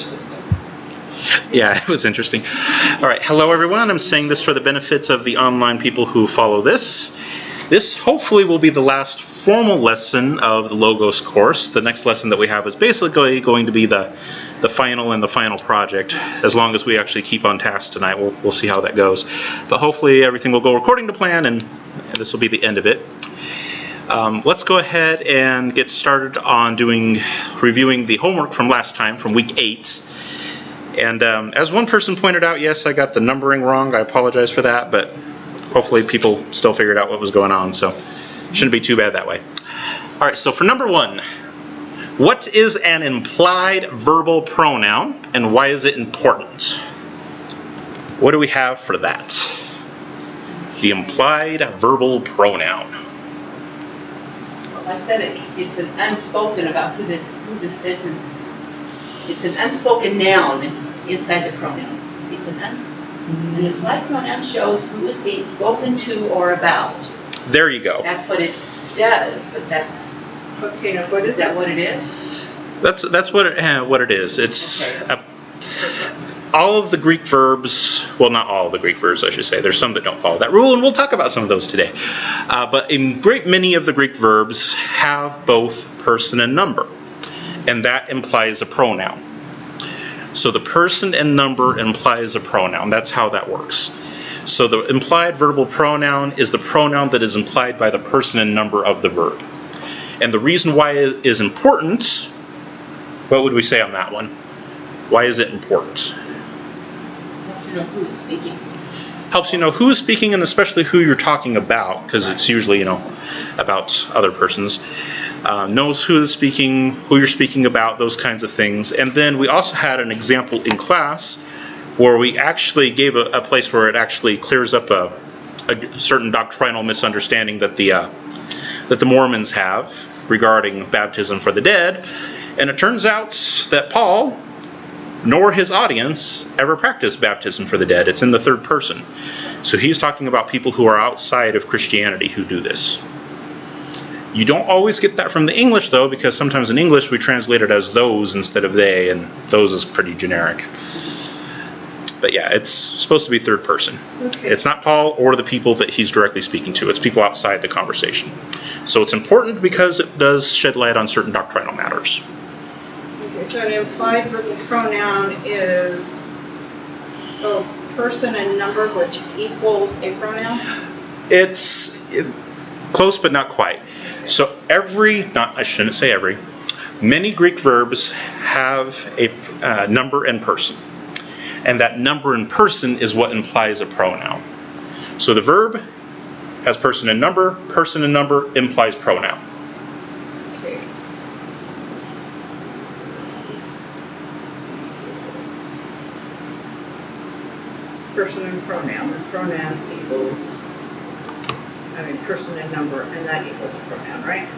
system. Yeah, it was interesting. All right, hello everyone. I'm saying this for the benefits of the online people who follow this. This hopefully will be the last formal lesson of the LOGOS course. The next lesson that we have is basically going to be the final and the final project. As long as we actually keep on task tonight, we'll see how that goes. But hopefully everything will go according to plan, and this will be the end of it. Let's go ahead and get started on reviewing the homework from last time, from week 8. And as one person pointed out, yes, I got the numbering wrong. I apologize for that, but hopefully people still figured out what was going on, so it shouldn't be too bad that way. All right, so for number 1, what is an implied verbal pronoun, and why is it important? What do we have for that? The implied verbal pronoun. Well, I said it's an unspoken about who the sentence. It's an unspoken noun inside the pronoun. It's an implied pronoun shows who is being spoken to or about. There you go. That's what it does, but that's okay. Now, what is that? What it is? That's what it is. It's okay. All of the Greek verbs. Well, not all of the Greek verbs, I should say. There's some that don't follow that rule, and we'll talk about some of those today. But in great many of the Greek verbs have both person and number, and that implies a pronoun. So the person and number implies a pronoun. That's how that works. So the implied verbal pronoun is the pronoun that is implied by the person and number of the verb. And the reason why it is important, what would we say on that one? Why is it important? Helps you know who is speaking. Helps you know who is speaking, and especially who you're talking about, because it's usually, about other persons. Knows who is speaking, who you're speaking about, those kinds of things. And then we also had an example in class where we actually gave a place where it actually clears up a certain doctrinal misunderstanding that the Mormons have regarding baptism for the dead. And it turns out that Paul, nor his audience, ever practiced baptism for the dead. It's in the third person. So he's talking about people who are outside of Christianity who do this. You don't always get that from the English, though, because sometimes in English we translate it as those instead of they, and those is pretty generic. But yeah, it's supposed to be third person. Okay. It's not Paul or the people that he's directly speaking to. It's people outside the conversation. So it's important because it does shed light on certain doctrinal matters. Okay, so an implied verbal pronoun is both person and number, which equals a pronoun? It's close, but not quite. So I shouldn't say every, many Greek verbs have a number and person. And that number and person is what implies a pronoun. So the verb has person and number implies pronoun. Okay. Person and pronoun. The pronoun equals person and number, and that equals a pronoun, right?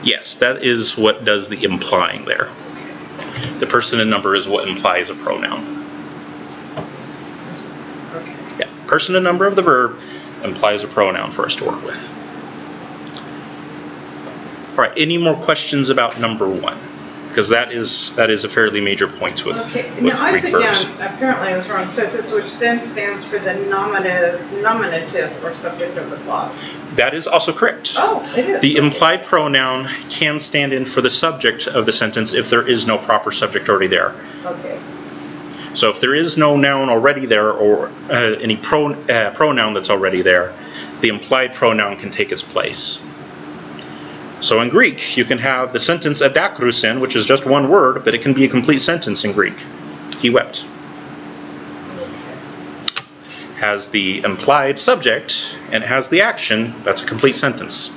Yes, that is what does the implying there. The person and number is what implies a pronoun. Okay. Yeah, person and number of the verb implies a pronoun for us to work with. All right, any more questions about number 1? Because that is a fairly major point with now I Greek put verbs. down, apparently I was wrong, it says this, which then stands for the nominative or subject of the clause. That is also correct. Oh, it is. The implied pronoun can stand in for the subject of the sentence if there is no proper subject already there. Okay. So if there is no noun already there, or any pronoun that's already there, the implied pronoun can take its place. So in Greek, you can have the sentence adakrusin, which is just one word, but it can be a complete sentence in Greek. He wept. Okay. Has the implied subject, and it has the action. That's a complete sentence.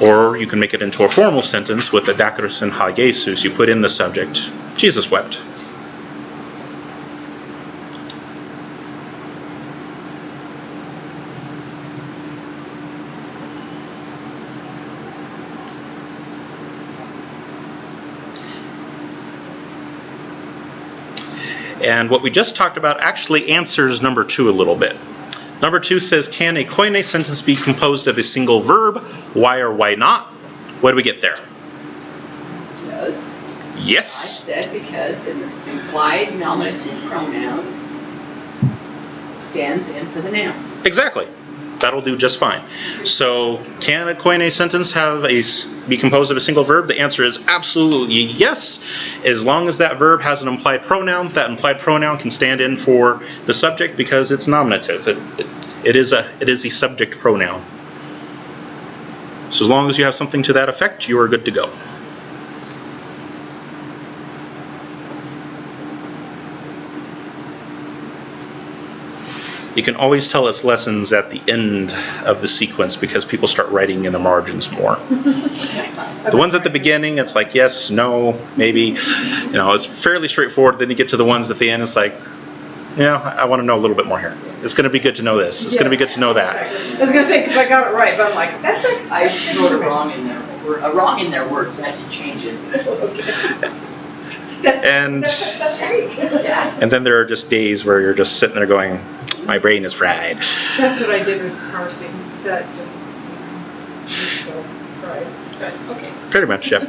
Or you can make it into a formal sentence with adakrusin ha Jesus. You put in the subject. Jesus wept. And what we just talked about actually answers number 2 a little bit. Number 2 says, can a koine sentence be composed of a single verb? Why or why not? What do we get there? Because I Yes. said because the implied nominative pronoun stands in for the noun. Exactly. That'll do just fine. So, can a Koine sentence be composed of a single verb? The answer is absolutely yes. As long as that verb has an implied pronoun, that implied pronoun can stand in for the subject because it's nominative. It is a subject pronoun. So as long as you have something to that effect, you are good to go. You can always tell it's lessons at the end of the sequence because people start writing in the margins more. The ones at the beginning, it's like yes, no, maybe. You know, it's fairly straightforward. Then you get to the ones at the end, it's like, you know, I want to know a little bit more here. It's going to be good to know this. It's going to be good to know that. Exactly. I was going to say, because I got it right, but I'm like, that's I wrote a wrong in their word, so I had to change it. Okay. That's great. Yeah. And then there are just days where you're just sitting there going, my brain is fried. That's what I did with parsing. That just, still fried. But, okay. Pretty much, yeah.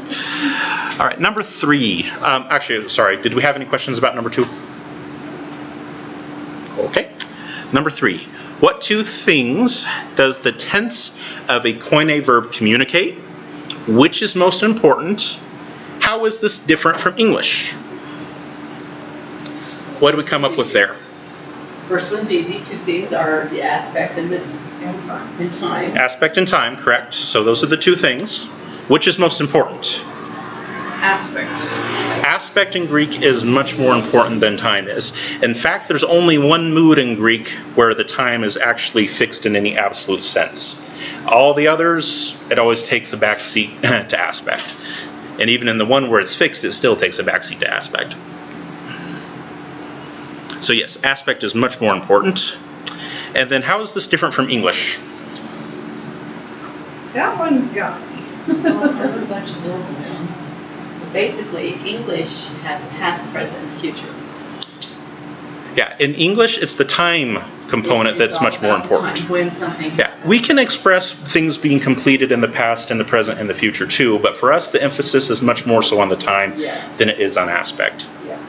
All right, number 3. Actually, sorry, did we have any questions about number 2? Okay. Number 3. What 2 things does the tense of a Koine verb communicate? Which is most important? How is this different from English? What do we come up with there? First one's easy. 2 things are the aspect and the time. Aspect and time, correct. So those are the 2 things. Which is most important? Aspect. Aspect in Greek is much more important than time is. In fact, there's only one mood in Greek where the time is actually fixed in any absolute sense. All the others, it always takes a backseat to aspect. And even in the one where it's fixed, it still takes a backseat to aspect. So yes, aspect is much more important. And then how is this different from English? That one got me. Well, there's a bunch of little ones. But basically, English has past, present, and future. Yeah, in English, it's the time component that's all much more about the important. time when something Yeah, we can express things being completed in the past, in the present, and the future too, but for us, the emphasis is much more so on the time Yes. than it is on aspect. Yes.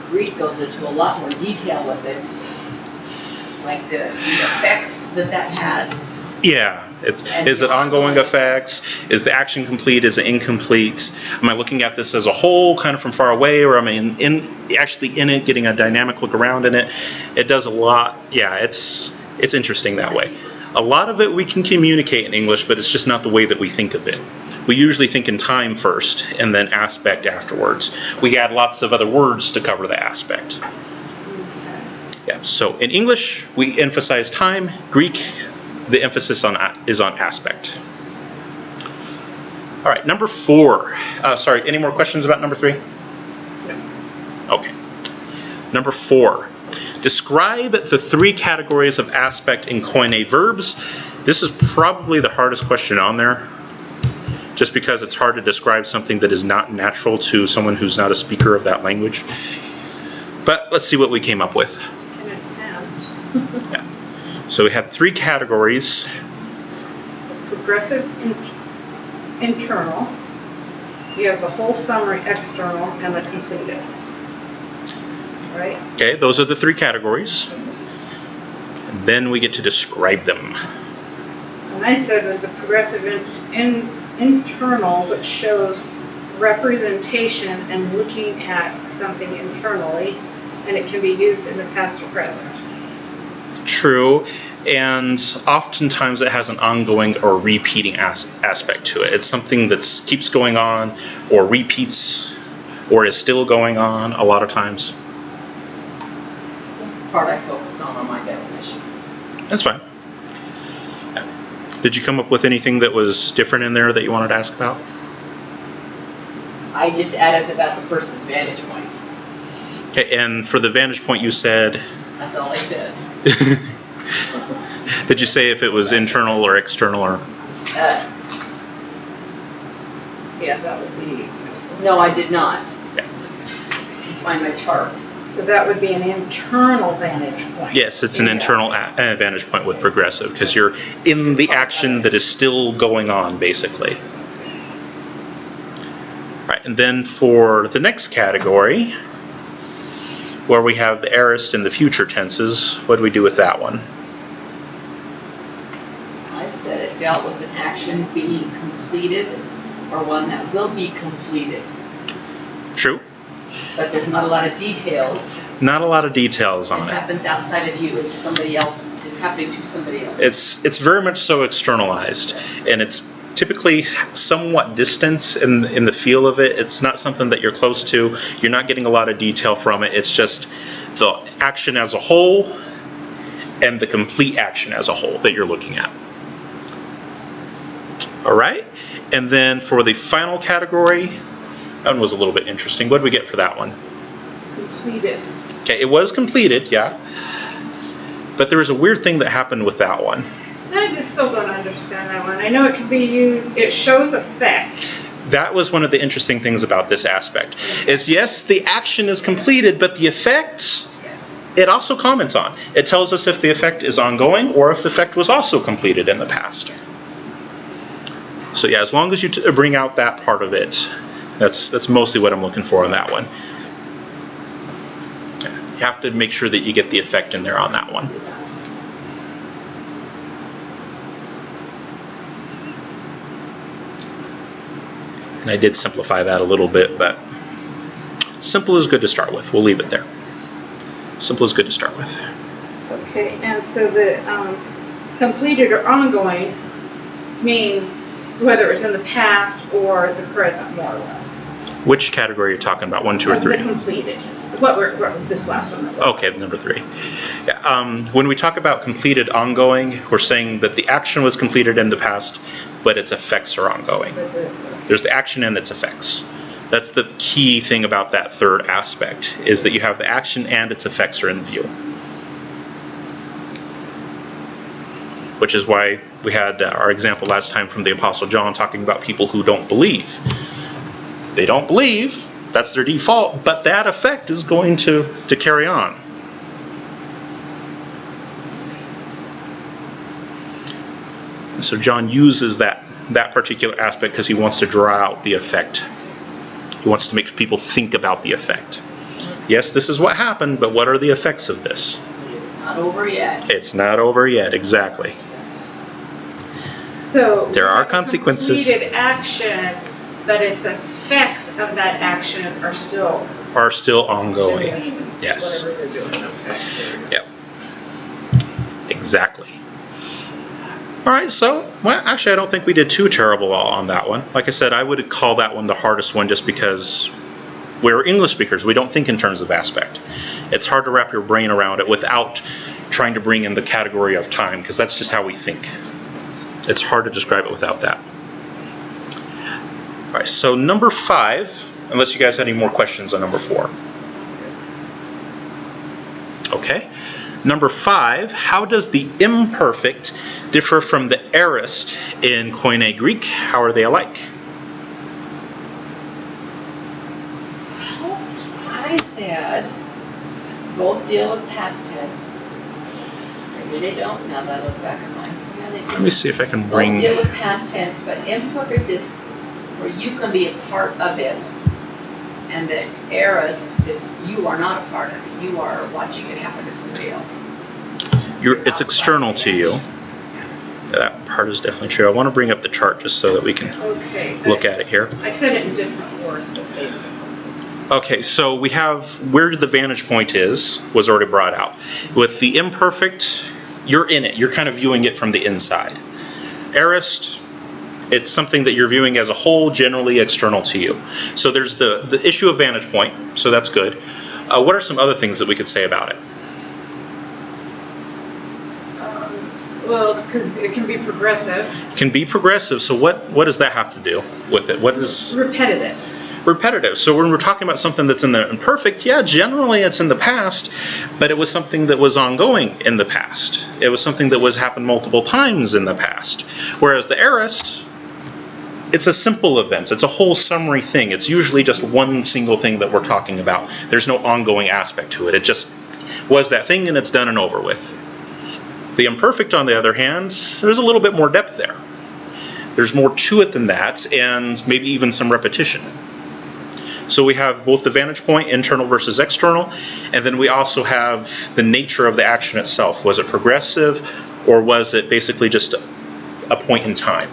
Greek goes into a lot more detail with it, like the effects that has. Yeah, is it ongoing effects? Is the action complete? Is it incomplete? Am I looking at this as a whole, kind of from far away, or am I actually in it, getting a dynamic look around in it? It does a lot. Yeah, it's interesting that way. A lot of it we can communicate in English, but it's just not the way that we think of it. We usually think in time first, and then aspect afterwards. We add lots of other words to cover the aspect. Yeah. So in English, we emphasize time. Greek, the emphasis is on aspect. All right, number 4. Sorry, any more questions about number 3? Okay. Number 4. Describe the 3 categories of aspect in Koine verbs. This is probably the hardest question on there, just because it's hard to describe something that is not natural to someone who's not a speaker of that language. But let's see what we came up with. An attempt. Yeah. So we have 3 categories. Progressive internal. You have the whole summary external and the completed. Right? Okay, those are the 3 categories. And then we get to describe them. And I said that the progressive internal, which shows representation and looking at something internally, and it can be used in the past or present. True, and oftentimes it has an ongoing or repeating aspect to it. It's something that keeps going on, or repeats, or is still going on a lot of times. That's the part I focused on my definition. That's fine. Did you come up with anything that was different in there that you wanted to ask about? I just added about the person's vantage point. Okay, and for the vantage point you said... That's all I said. Did you say if it was internal or external or... Yeah, that would be. No, I did not. Yeah. Find my chart. So that would be an internal vantage point. Yes, it's an internal vantage point with progressive, because you're in the action that is still going on, basically. right, and then for the next category, where we have the aorist and the future tenses, what do we do with that one? I said it dealt with an action being completed or one that will be completed. True. But there's not a lot of details. Not a lot of details on It it. happens outside of you. It's somebody else. It's happening to somebody else. It's very much so externalized, and it's typically somewhat distant in the feel of it. It's not something that you're close to. You're not getting a lot of detail from it. It's just the action as a whole and the complete action as a whole that you're looking at. All right, and then for the final category, that one was a little bit interesting. What did we get for that one? Completed. Okay, it was completed, yeah. But there was a weird thing that happened with that one. I just still don't understand that one. I know it can be used, it shows effect. That was one of the interesting things about this aspect. Is yes, the action is completed, but the effect, it also comments on. It tells us if the effect is ongoing or if the effect was also completed in the past. So yeah, as long as you bring out that part of it, that's mostly what I'm looking for on that one. You have to make sure that you get the effect in there on that one. And I did simplify that a little bit, but simple is good to start with. We'll leave it there. Simple is good to start with. Okay, and so the completed or ongoing means whether it's in the past or the present, more or less. Which category are you talking about? 1, 2, or 3? The completed. What this last one. Okay, number 3. Yeah, when we talk about completed ongoing, we're saying that the action was completed in the past, but its effects are ongoing. There's the action and its effects. That's the key thing about that third aspect, is that you have the action and its effects are in view. Which is why we had our example last time from the Apostle John talking about people who don't believe. They don't believe, that's their default, but that effect is going to carry on. And so John uses that particular aspect because he wants to draw out the effect. He wants to make people think about the effect. Yes, this is what happened, but what are the effects of this? It's not over yet. It's not over yet, exactly. So there are consequences. Completed action, but its effects of that action are still ongoing. Yes. Whatever they're doing. Okay. Yep. Exactly. All right, so, well, actually, I don't think we did too terrible on that one. Like I said, I would call that one the hardest one just because we're English speakers. We don't think in terms of aspect. It's hard to wrap your brain around it without trying to bring in the category of time, because that's just how we think. It's hard to describe it without that. All right, so number 5, unless you guys had any more questions on number 4. Okay. Number 5, how does the imperfect differ from the aorist in Koine Greek? How are they alike? I said both deal with past tense. Maybe they don't now that I look back at mine. Yeah, they do. Let me see if I can bring... Both deal with past tense, but imperfect is where you can be a part of it. And the aorist is you are not a part of it. You are watching it happen to somebody else. It's external to you. Yeah, that part is definitely true. I want to bring up the chart just so that we can look at it here. I said it in different words, but basically. Okay, so we have where the vantage point was already brought out. With the imperfect, you're in it. You're kind of viewing it from the inside. Aorist, it's something that you're viewing as a whole, generally external to you. So there's the issue of vantage point, so that's good. What are some other things that we could say about it? Well, because it can be progressive. Can be progressive, so what does that have to do with it? What is... Repetitive. Repetitive. So when we're talking about something that's in the imperfect, yeah, generally it's in the past, but it was something that was ongoing in the past. It was something that was happened multiple times in the past. Whereas the aorist, it's a simple event. It's a whole summary thing. It's usually just one single thing that we're talking about. There's no ongoing aspect to it. It just was that thing and it's done and over with. The imperfect, on the other hand, there's a little bit more depth there. There's more to it than that, and maybe even some repetition. So we have both the vantage point, internal versus external, and then we also have the nature of the action itself. Was it progressive, or was it basically just a point in time?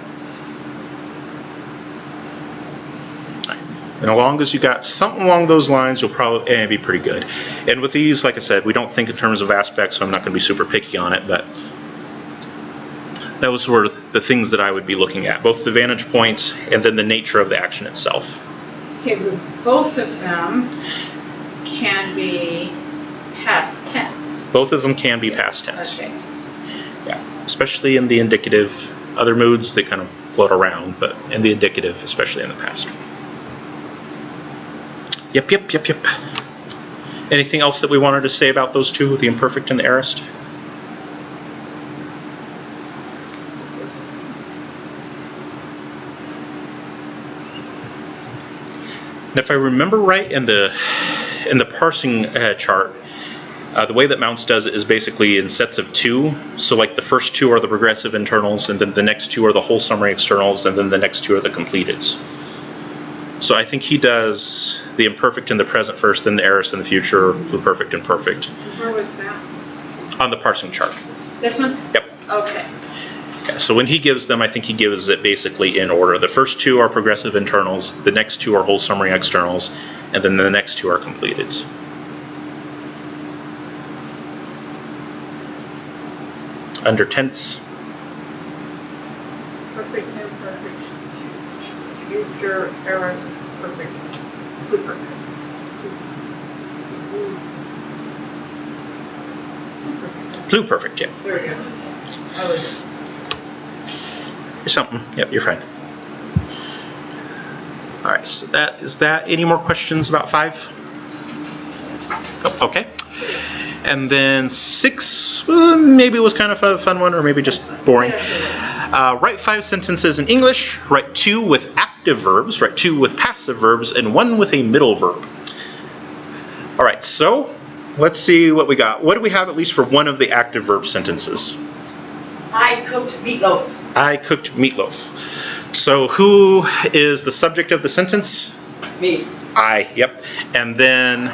And as long as you got something along those lines, you'll probably be pretty good. And with these, like I said, we don't think in terms of aspects, so I'm not going to be super picky on it, but those were the things that I would be looking at, both the vantage points and then the nature of the action itself. Okay, but both of them can be past tense. Both of them can be past tense. Okay. Yeah, especially in the indicative. Other moods, they kind of float around, but in the indicative, especially in the past. Yep. Anything else that we wanted to say about those two, the imperfect and the aorist? And if I remember right, in the parsing chart, the way that Mounts does it is basically in sets of 2. So like the first 2 are the progressive internals, and then the next 2 are the whole summary externals, and then the next 2 are the completeds. So I think he does the imperfect in the present first, then the aorist in the future, pluperfect and perfect. Where was that? On the parsing chart. This one? Yep. Okay. Yeah, so when he gives them, I think he gives it basically in order. The first 2 are progressive internals, the next 2 are whole summary externals, and then the next 2 are completeds. Under tense. Perfect, imperfect, future, aorist, perfect, pluperfect. Pluperfect, yeah. There we go. I was. Something. Yep, you're fine. All right, so is that any more questions about 5? Oh, okay. And then 6, maybe it was kind of a fun one, or maybe just boring. Write 5 sentences in English. Write 2 with active verbs. Write 2 with passive verbs, and 1 with a middle verb. All right, so let's see what we got. What do we have at least for one of the active verb sentences? I cooked meatloaf. I cooked meatloaf. So who is the subject of the sentence? Me. I, yep. And then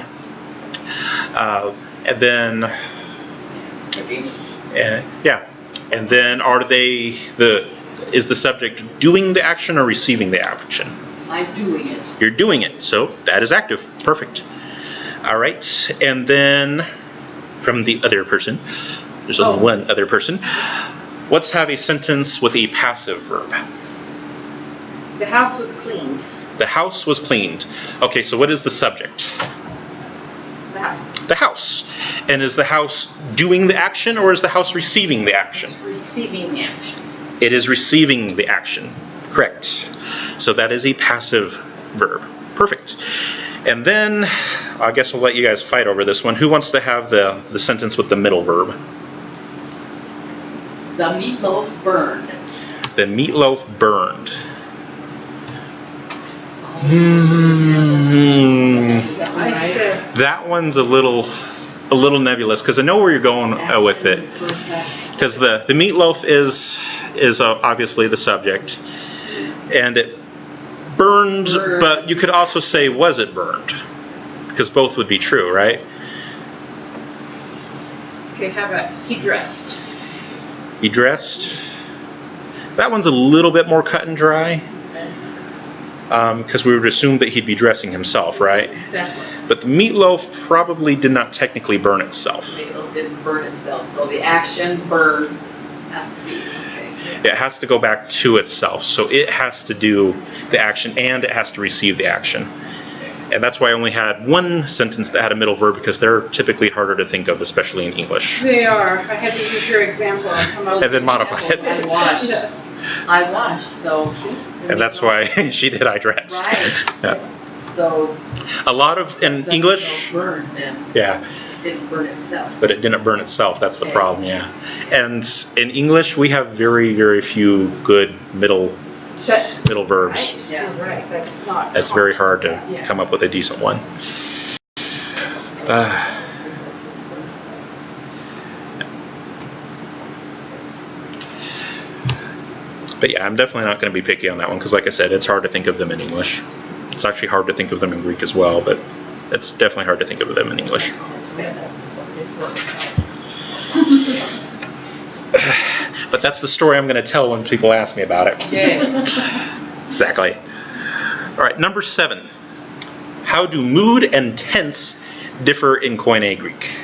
Cooking. yeah. And then is the subject doing the action or receiving the action? I'm doing it. You're doing it, so that is active. Perfect. All right, and then from the other person, there's only one other person. Let's have a sentence with a passive verb. The house was cleaned. The house was cleaned. Okay, so what is the subject? The house. The house. And is the house doing the action, or is the house receiving the action? Receiving the action. It is receiving the action. Correct. So that is a passive verb. Perfect. And then, I guess we'll let you guys fight over this one. Who wants to have the sentence with the middle verb? The meatloaf burned. The meatloaf burned. I said. That one's a little nebulous, because I know where you're going with it. Because the meatloaf is obviously the subject, and it burned, but you could also say, was it burned? Because both would be true, right? Okay, how about he dressed? He dressed. That one's a little bit more cut and dry, because we would assume that he'd be dressing himself, right? Exactly. But the meatloaf probably did not technically burn itself. Meatloaf didn't burn itself, so the action burn has to be okay. It has to go back to itself, so it has to do the action and it has to receive the action. And that's why I only had one sentence that had a middle verb, because they're typically harder to think of, especially in English. They are. I had to use your example and come up And then modify it. I washed, so see? And that's why she did I dressed. Right. Yeah. So A lot of, in the English, meatloaf burned then. yeah, It didn't burn itself. but it didn't burn itself. That's the Okay. problem, yeah. And in English, we have very, very few good middle verbs. Right? Yeah. You're right. That's not. It's very hard to Yeah. come up with a decent one. But yeah, I'm definitely not going to be picky on that one, because like I said, it's hard to think of them in English. It's actually hard to think of them in Greek as well, but it's definitely hard to think of them in English. But that's the story I'm going to tell when people ask me about it. Yeah. Exactly. All right, number 7. How do mood and tense differ in Koine Greek?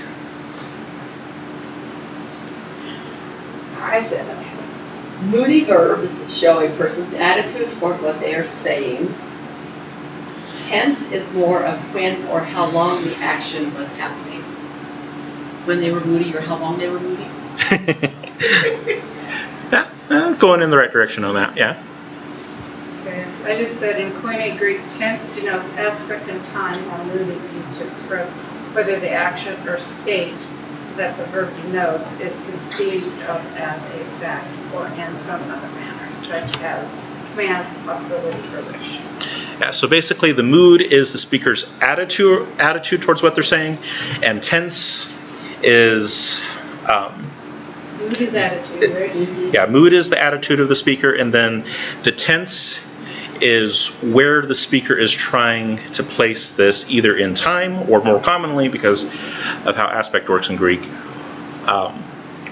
I said, moody verbs show a person's attitude toward what they are saying. Tense is more of when or how long the action was happening. When they were moody or how long they were moody. Yeah, going in the right direction on that, yeah. Okay. I just said in Koine Greek, tense denotes aspect and time, while mood is used to express whether the action or state that the verb denotes is conceived of as a fact or in some other manner, such as command, possibility, or wish. Yeah, so basically the mood is the speaker's attitude towards what they're saying, and tense is... Mood is attitude, right? Yeah, mood is the attitude of the speaker, and then the tense is where the speaker is trying to place this, either in time or more commonly, because of how aspect works in Greek,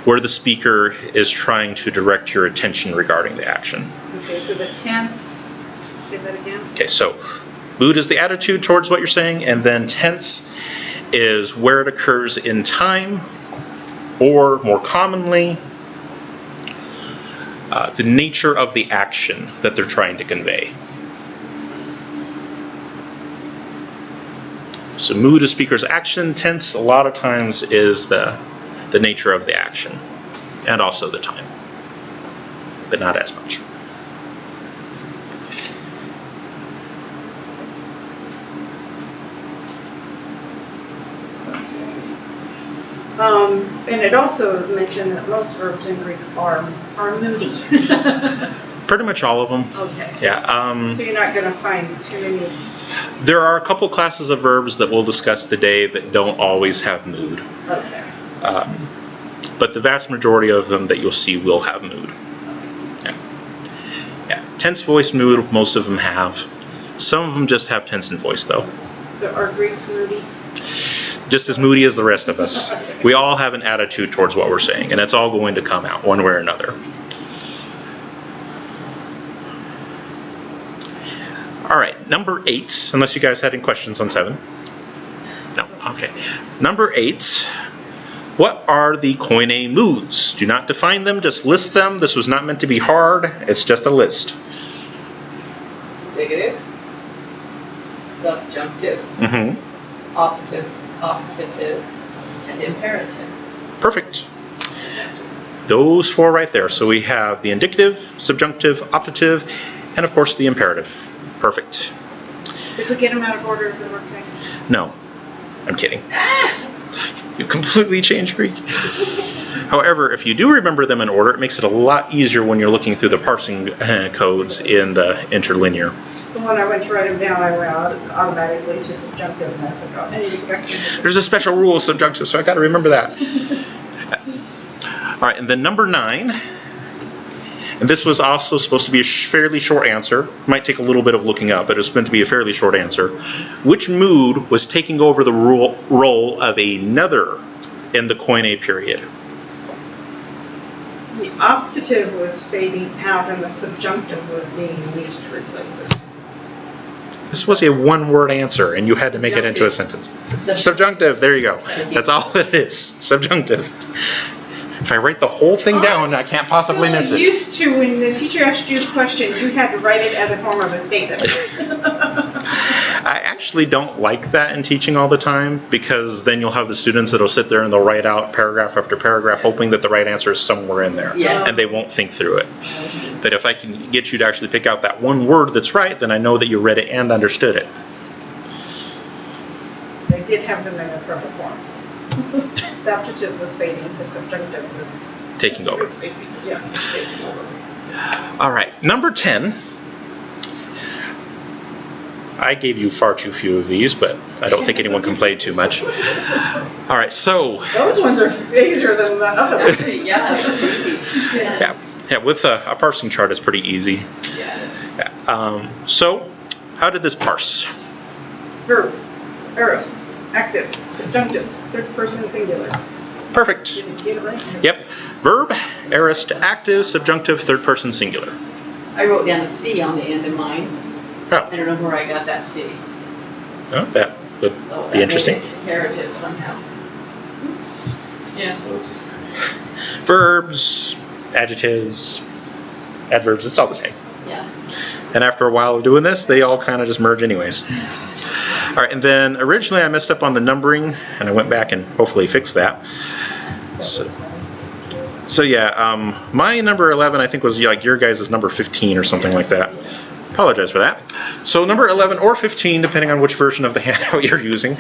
where the speaker is trying to direct your attention regarding the action. Okay, so the tense, say that again. Okay, so mood is the attitude towards what you're saying, and then tense is where it occurs in time, or more commonly, the nature of the action that they're trying to convey. So mood is speaker's action, tense a lot of times is the nature of the action, and also the time, but not as much. And it also mentioned that most verbs in Greek are moody. Pretty much all of them. Okay. Yeah. So you're not going to find too many. There are a couple classes of verbs that we'll discuss today that don't always have mood. Okay. But the vast majority of them that you'll see will have mood. Yeah. Yeah. Tense voice mood, most of them have. Some of them just have tense and voice, though. So are Greeks moody? Just as moody as the rest of us. We all have an attitude towards what we're saying, and it's all going to come out one way or another. All right, number 8, unless you guys had any questions on 7. No, okay. Number 8, what are the Koine moods? Do not define them, just list them. This was not meant to be hard, it's just a list. Indicative, subjunctive, optative, and imperative. Perfect. Those 4 right there. So we have the indicative, subjunctive, optative, and of course the imperative. Perfect. If we get them out of order, is it okay? No, I'm kidding. You've completely changed Greek. However, if you do remember them in order, it makes it a lot easier when you're looking through the parsing codes in the interlinear. The one I went to write them down, I went automatically to subjunctive, and I said, oh, I need to correct it. There's a special rule of subjunctive, so I got to remember that. All right, and then number 9. And this was also supposed to be a fairly short answer. Might take a little bit of looking up, but it's meant to be a fairly short answer. Which mood was taking over the role of another in the Koine period? The optative was fading out, and the subjunctive was being used to replace it. This was a one-word answer, and you had to make it into a sentence. Subjunctive, there you go. That's all it is, subjunctive. If I write the whole thing down, I can't possibly miss it. Used to, when the teacher asked you a question, you had to write it as a form of a statement. I actually don't like that in teaching all the time, because then you'll have the students that'll sit there and they'll write out paragraph after paragraph, hoping that the right answer is somewhere in there, and they won't think through it. But if I can get you to actually pick out that one word that's right, then I know that you read it and understood it. They did have them in their proper forms. The optative was fading, the subjunctive was taking over. replacing. Yes, taking over. All right, number 10. I gave you far too few of these, but I don't think anyone complained too much. All right, so. Those ones are easier than the others. Yeah. Yeah, with a parsing chart, it's pretty easy. Yes. Yeah. So, How did this parse? Verb, aorist, active, subjunctive, third person singular. Perfect. Did you get it right? Yep. Verb, aorist, active, subjunctive, third person singular. I wrote down a C on the end of mine. Oh, I don't know where I got that C. well, that would So that be interesting. made it imperative somehow. Oops. Yeah, oops. Verbs, adjectives, adverbs, it's all the same. Yeah. And after a while of doing this, they all kind of just merge anyways. All right, and then originally I messed up on the numbering, and I went back and hopefully fixed that. So yeah, my number 11 I think was like your guys' number 15 or something like that. Apologize for that. So number 11 or 15, depending on which version of the handout you're using,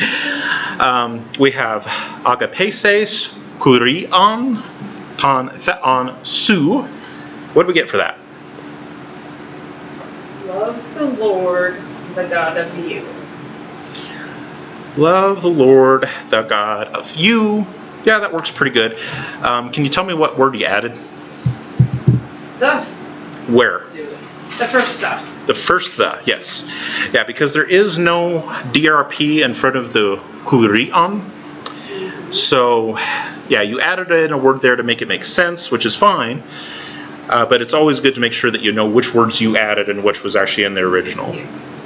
we have agapeses, kurion, ton theon su. What do we get for that? Love the Lord, the God of you. Love the Lord, the God of you. Yeah, that works pretty good. Can you tell me what word you added? The Where? first the. The first the, yes. Yeah, because there is no DRP in front of the kurion. So, yeah, you added in a word there to make it make sense, which is fine. But it's always good to make sure that you know which words you added and which was actually in the original. Yes.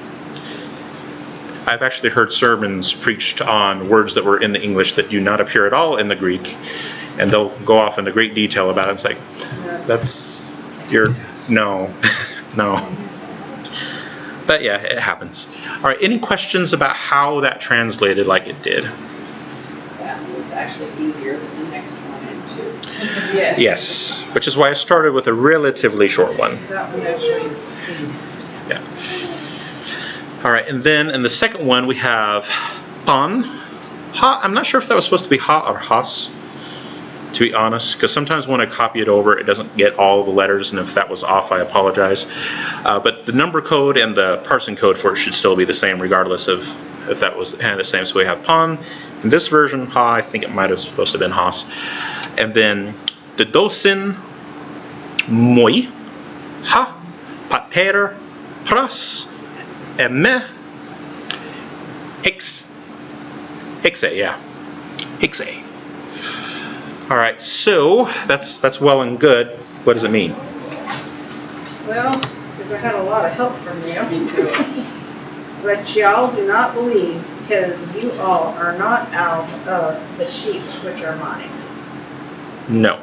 I've actually heard sermons preached on words that were in the English that do not appear at all in the Greek. And they'll go off into great detail about it. It's like, that's your, no, no. But yeah, it happens. All right, any questions about how that translated like it did? That was actually easier than the next one and two. Yes. Yes, which is why I started with a relatively short one. That one actually. Yeah. All right, and then in the second one we have on. Ha, I'm not sure if that was supposed to be ha or has, to be honest, because sometimes when I copy it over, it doesn't get all the letters, and if that was off, I apologize. But the number code and the parsing code for it should still be the same, regardless of if that was the same. So we have pon. In this version, ha, I think it might have supposed to have been has. And then the dosin, moi, ha, pater, pras, eme, hix, hixe, yeah, hixe. All right, so that's well and good. What does it mean? Well, because I had a lot of help from you. Me too. But y'all do not believe, because you all are not out of the sheep which are mine. No,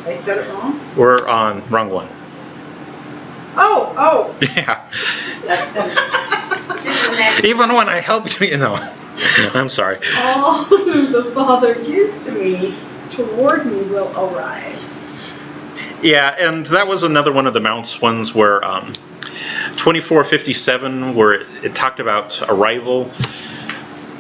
I said it wrong? we're on wrong one. Oh! Yeah, That's the next. even when I helped you, you know. I'm sorry. All whom the Father gives to me, toward me will arrive. Yeah, and that was another one of the Mounts ones where 2457, where it talked about arrival,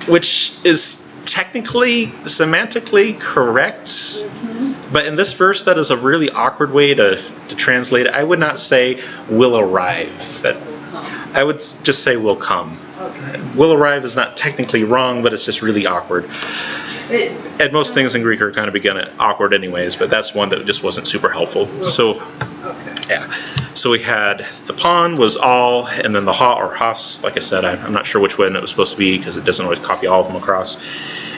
which is technically, semantically correct. Mm-hmm. But in this verse, that is a really awkward way to translate it. I would not say will arrive. That I would just say will come. Okay. Will arrive is not technically wrong, but it's just really awkward. It's, And most things in Greek are kind of awkward anyways, but that's one that just wasn't super helpful. So, okay. yeah. So we had the pon was all, and then the ha or has, like I said, I'm not sure which one it was supposed to be because it doesn't always copy all of them across.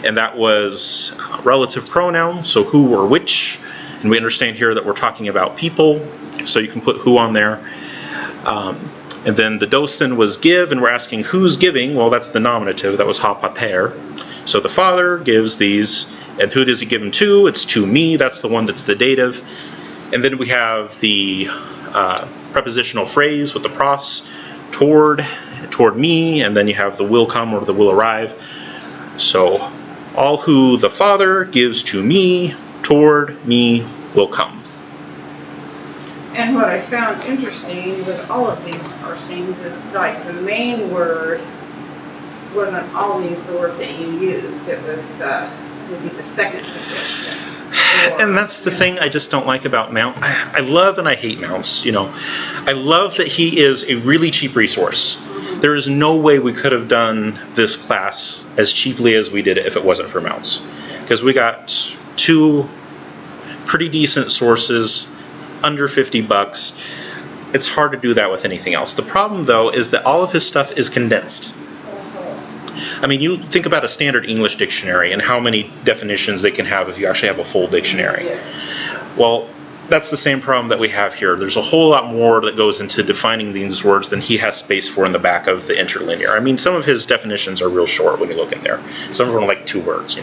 And that was relative pronoun, so who or which. And we understand here that we're talking about people, so you can put who on there. And then the dosin was give, and we're asking who's giving. Well, that's the nominative. That was ha pater. So the Father gives these, and who does he give them to? It's to me. That's the one that's the dative. And then we have the prepositional phrase with the pros, toward me, and then you have the will come or the will arrive. So all who the Father gives to me, toward me, will come. And what I found interesting with all of these parsings is like the main word wasn't always the word that you used. It was would be the second suggestion. And that's the thing I just don't like about Mount. I love and I hate Mounts, you know. I love that he is a really cheap resource. There is no way we could have done this class as cheaply as we did it if it wasn't for Mounts. Because we got 2 pretty decent sources, under $50. it's hard to do that with anything else. The problem, though, is that all of his stuff is condensed. I mean, you think about a standard English dictionary and how many definitions they can have if you actually have a full dictionary. Yes. Well, that's the same problem that we have here. There's a whole lot more that goes into defining these words than he has space for in the back of the interlinear. I mean, some of his definitions are real short when you look in there. Some of them are like 2 words,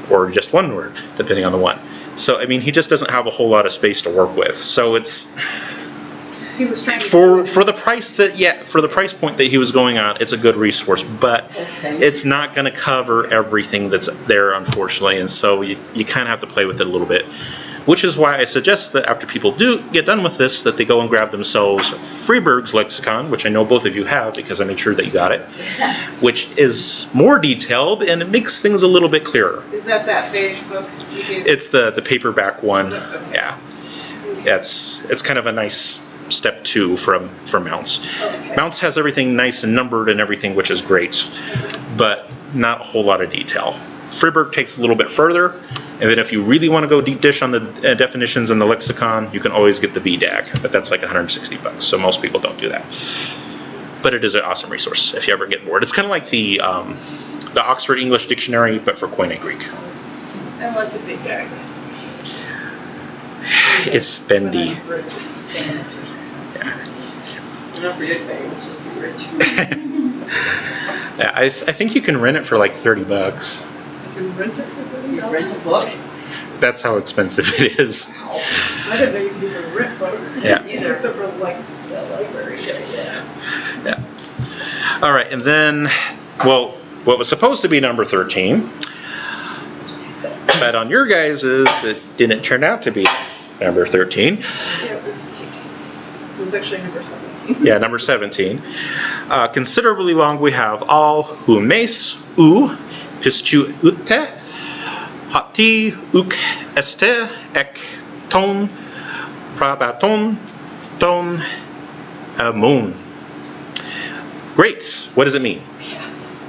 or just 1 word, depending on the one. So, I mean, he just doesn't have a whole lot of space to work with. So it's... He was trying to for the price for the price point that he was going on, it's a good resource, but it's not going to cover everything that's there, unfortunately, and so you kind of have to play with it a little bit. Which is why I suggest that after people do get done with this, that they go and grab themselves Freeburg's lexicon, which I know both of you have because I made sure that you got it, which is more detailed and it makes things a little bit clearer. Is that beige book you gave? It's the paperback one. Okay. Yeah. It's kind of a nice step 2 from Mounts. Okay. Mounts has everything nice and numbered and everything, which is great, but not a whole lot of detail. Freeburg takes a little bit further, and then if you really want to go deep dish on the definitions in the lexicon, you can always get the BDAG, but that's like $160, so most people don't do that. But it is an awesome resource if you ever get bored. It's kind of like the Oxford English Dictionary, but for Koine Greek. And what's a BDAG? It's bendy. Yeah. Not forget famous, just be rich. Yeah, I think you can rent it for like $30. You can rent it for $30? You rent a book? That's how expensive it is. I didn't know you could even rent books. Yeah. Either. Except for like the library. Yeah. All right, and then, well, what was supposed to be number 13, but on your guys's, it didn't turn out to be number 13. Yeah, it was actually number 17. Yeah, number 17. Considerably long, we have all humes, u, piscu ute, hati, uk, este, ek, ton, prabaton, ton, moon. Great. What does it mean?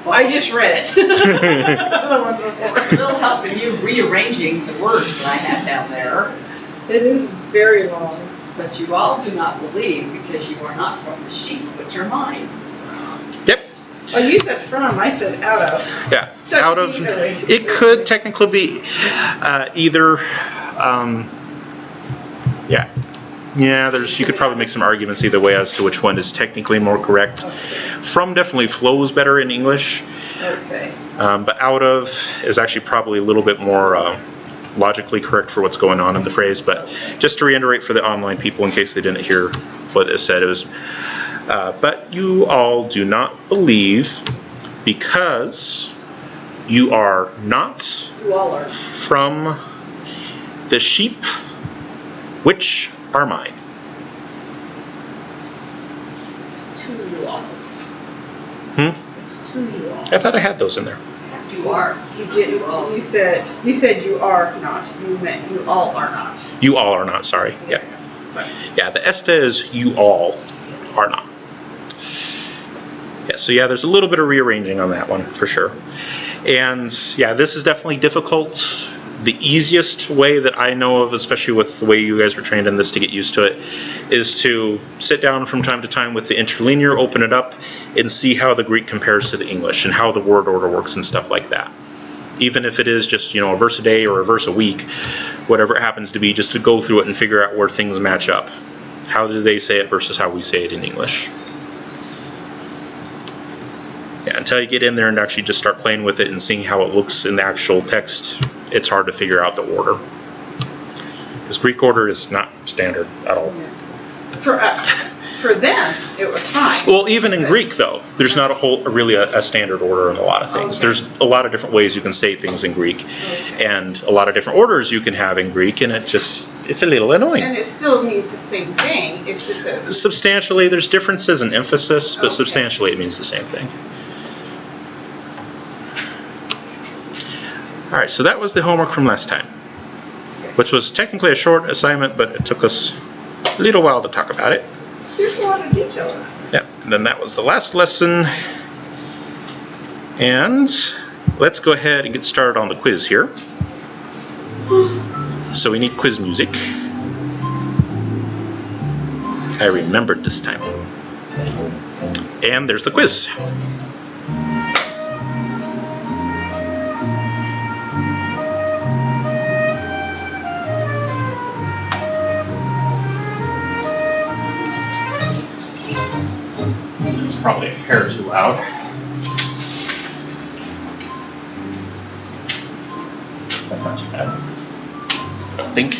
I just read it. The one before. Still helping you rearranging the words that I had down there. It is very long. But you all do not believe because you are not from the sheep, but you're mine. Yep. Oh, you said from, I said out of. Yeah. So Out of. It could technically be either. Yeah. Yeah. You could probably make some arguments either way as to which one is technically more correct. Okay. From definitely flows better in English. Okay. But out of is actually probably a little bit more logically correct for what's going on in the phrase. But just to reiterate for the online people in case they didn't hear what it said, it was, but you all do not believe because you are not You all are. from the sheep which are mine. It's 2 you alls. It's 2 you alls. I thought I had those in there. You are. You did. You said you are not. You meant you all are not. You all are not, sorry. Yeah. Sorry. Yeah, the este is you all are not. Yeah, so yeah, there's a little bit of rearranging on that one for sure. And yeah, this is definitely difficult. The easiest way that I know of, especially with the way you guys were trained in this to get used to it, is to sit down from time to time with the interlinear, open it up, and see how the Greek compares to the English and how the word order works and stuff like that. Even if it is just, a verse a day or a verse a week, whatever it happens to be, just to go through it and figure out where things match up. How do they say it versus how we say it in English? Yeah, until you get in there and actually just start playing with it and seeing how it looks in the actual text, it's hard to figure out the order. Because Greek order is not standard at all. For us. For them, it was fine. Well, even in Greek, though, there's not really a standard order in a lot of things. Okay. There's a lot of different ways you can say things in Greek, and a lot of different orders you can have in Greek, and it's a little annoying. And it still means the same thing. It's just a... Substantially, there's differences in emphasis, but substantially it means the same thing. All right, so that was the homework from last time, which was technically a short assignment, but it took us a little while to talk about it. There's a lot of detail in it. Yeah, and then that was the last lesson. And let's go ahead and get started on the quiz here. So we need quiz music. I remembered this time. And there's the quiz. It's probably a hair too loud. That's not too bad, I don't think.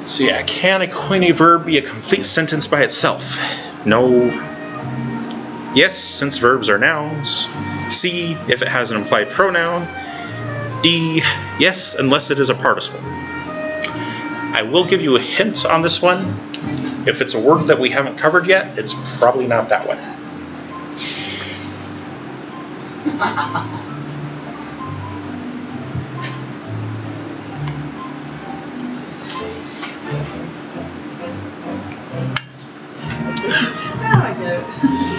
So yeah, can a coiny verb be a complete sentence by itself? No. Yes, since verbs are nouns. C, if it has an implied pronoun. D, yes, unless it is a participle. I will give you a hint on this one. If it's a word that we haven't covered yet, it's probably not that one. Now I get it.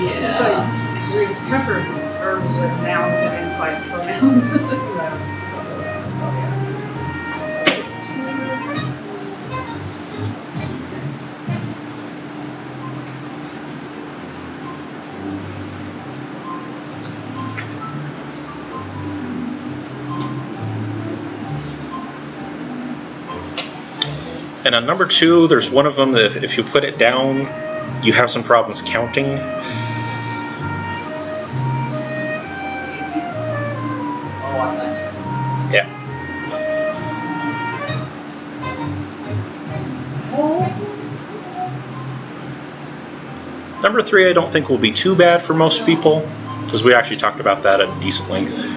Yeah. It's like we've covered verbs with nouns and implied pronouns. And on number 2, there's one of them that if you put it down, you have some problems counting. Oh, I got you. Yeah. Number 3, I don't think will be too bad for most people, because we actually talked about that at decent length.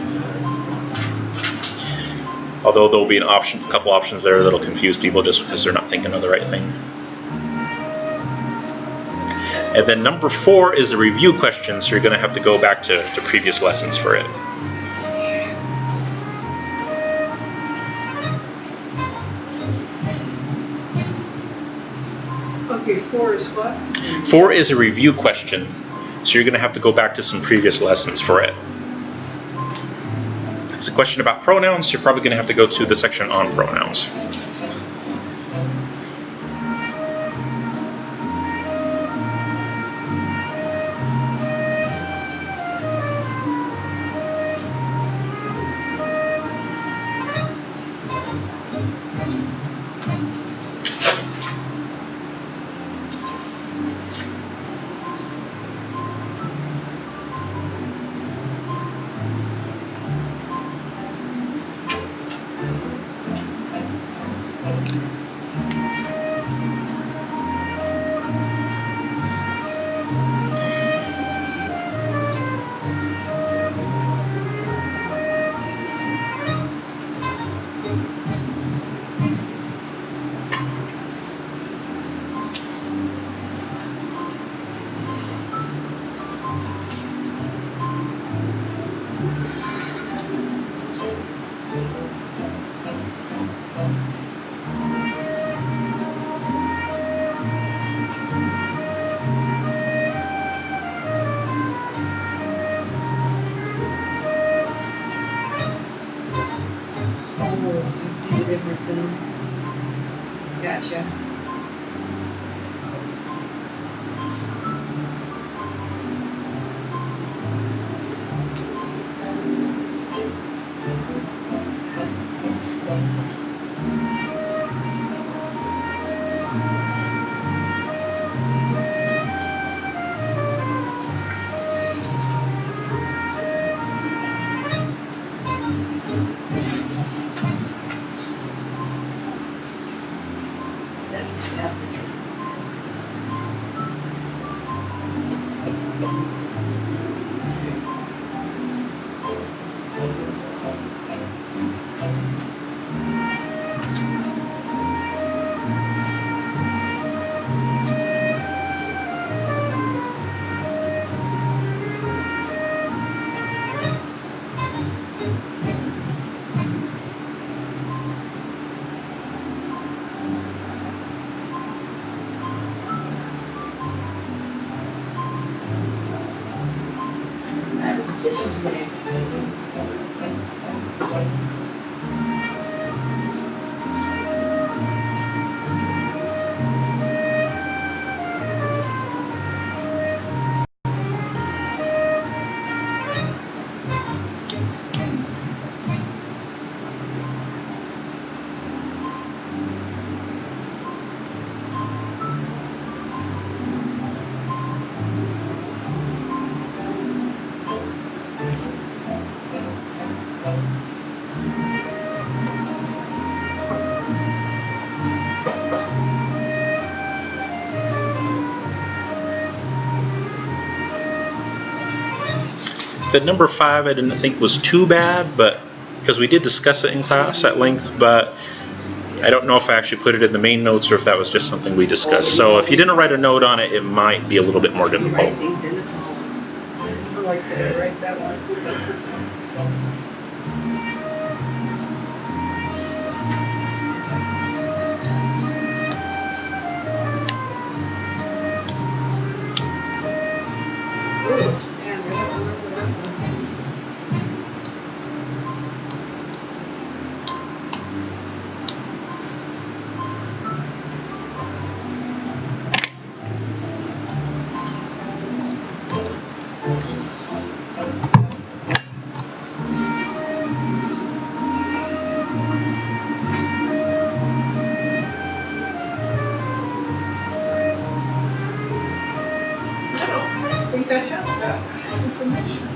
Although there'll be a couple options there that'll confuse people just because they're not thinking of the right thing. And then number 4 is a review question, so you're going to have to go back to previous lessons for it. Okay, 4 is what? 4 is a review question, so you're going to have to go back to some previous lessons for it. It's a question about pronouns, so you're probably going to have to go to the section on pronouns. You see the difference in them? Gotcha. That's I have a decision to make. The number 5 I didn't think was too bad, but because we did discuss it in class at length, but I don't know if I actually put it in the main notes or if that was just something we discussed. So if you didn't write a note on it, it might be a little bit more You difficult. write things in the columns. I like that I write that one. Ooh, man, I don't remember that one. I think I have that information.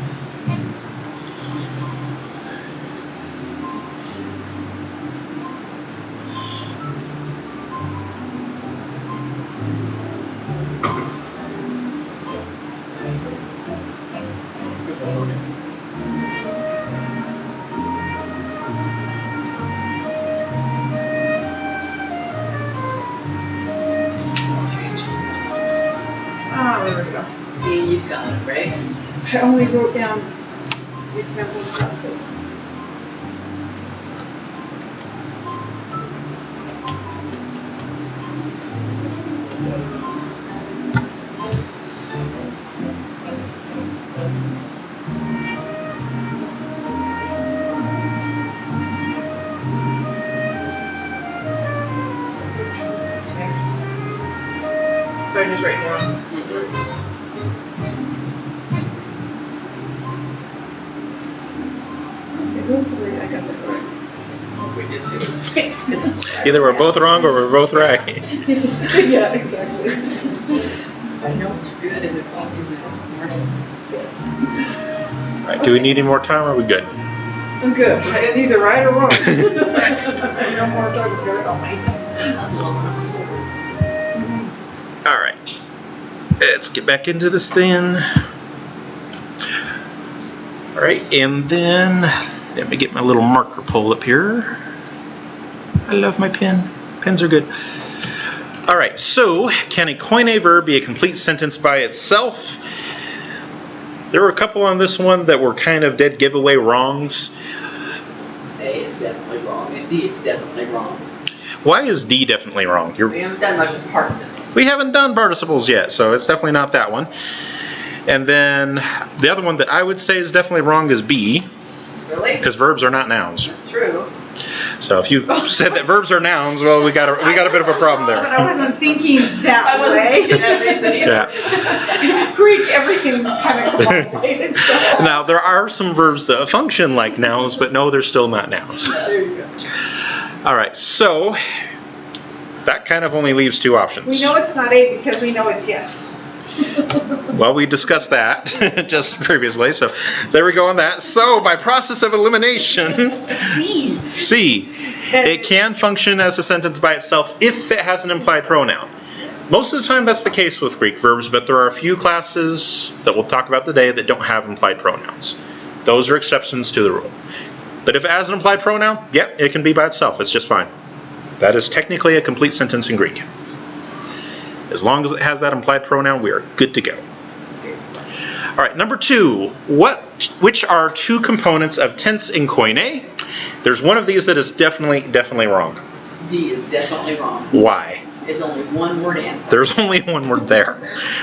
For the LOGOS. Strange. Ah, there we go. See, you've got it, right? I only wrote down the example of participles. So. Okay. So I just write down. Hopefully I got that right. We did too. Either we're both wrong or we're both right. Yeah, exactly. I know it's good and they're all in the morning. Yes. All right, do we need any more time or are we good? I'm good. It's either right or wrong. No more time is gonna help me. That's a little more. All right, let's get back into this then. All right, and then let me get my little marker pulled up here. I love my pen. Pens are good. All right, so can a koine verb be a complete sentence by itself? There were a couple on this one that were kind of dead giveaway wrongs. A is definitely wrong and D is definitely wrong. Why is D definitely wrong? We haven't done much with participles. We haven't done participles yet, so it's definitely not that one. And then the other one that I would say is definitely wrong is B, Really? because verbs are not nouns. That's true. So if you said that verbs are nouns, well, we got a bit of a problem But there. I wasn't thinking that I wasn't way. thinking that reason either. Yeah. Greek, everything's kind of complicated. So. Now there are some verbs that function like nouns, but no, they're still not nouns. There you go. All right, so that kind of only leaves two options. We know it's not A because we know it's yes. Well, we discussed that just previously, so there we go on that. So by process of elimination, C, it can function as a sentence by itself if it has an implied pronoun. Most of the time that's the case with Greek verbs, but there are a few classes that we'll talk about today that don't have implied pronouns. Those are exceptions to the rule. But if it has an implied pronoun, yeah, it can be by itself. It's just fine. That is technically a complete sentence in Greek. As long as it has that implied pronoun, we are good to go. All right, number 2. Which are two components of tense in koine? There's one of these that is definitely wrong. D is definitely wrong. Why? There's only one word answer. There's only one word there.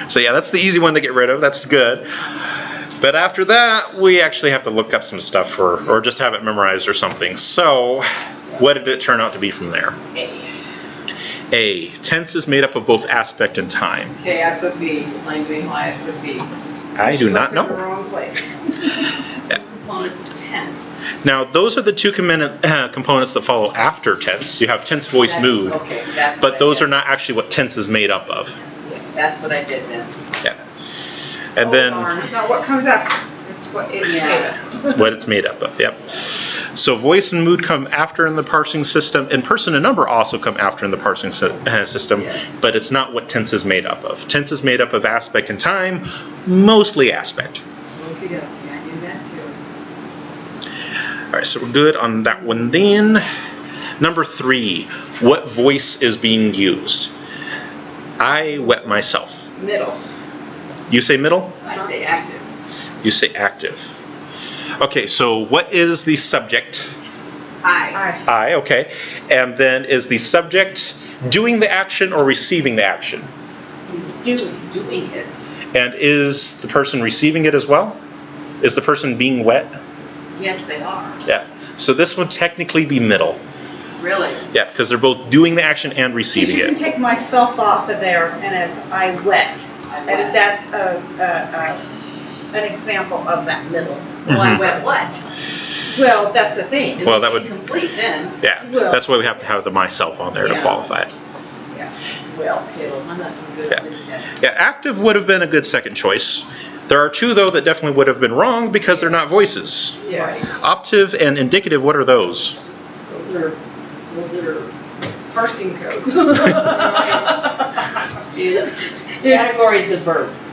So yeah, that's the easy one to get rid of. That's good. But after that, we actually have to look up some stuff or just have it memorized or something. So what did it turn out to be from there? A. Tense is made up of both aspect and time. Okay, I put B. Explain to me why I put B. I do not In the know. wrong place. Two components of tense. Now, those are the two components that follow after tense. You have tense, voice, mood. Okay, that's But those are not actually what tense is made up of. That's what I did then. Yeah. And then It's not what comes after. It's what it's made of. it's what it's made up of. Yep. So voice and mood come after in the parsing system, and person and number also come after in the parsing system, Yes. but it's not what tense is made up of. Tense is made up of aspect and time, mostly aspect. Okay, I knew that. right, so we're good on that one then. Number 3, what voice is being used? I wet myself. Middle. You say middle? I say active. You say active. Okay, so what is the subject? I. I, okay. And then is the subject doing the action or receiving the action? He's doing it. And is the person receiving it as well? Is the person being wet? Yes, they are. Yeah. So this would technically be middle. Really? Yeah, because they're both doing the action and receiving You can it. take myself off of there, and it's I wet. I wet. And that's an example of that middle. Well, I Mhm. wet what? Well, that's the thing. It Well, was that would- incomplete then. Yeah, Well- that's why we have to have the myself on there to Yeah. qualify it. Well, Piddle, I'm not good Yeah. at this test. Yeah, active would have been a good second choice. There are 2, though, that definitely would have been wrong because they're not voices. Yes. Optive and indicative, what are those? Those are Parsing codes. is categories of verbs.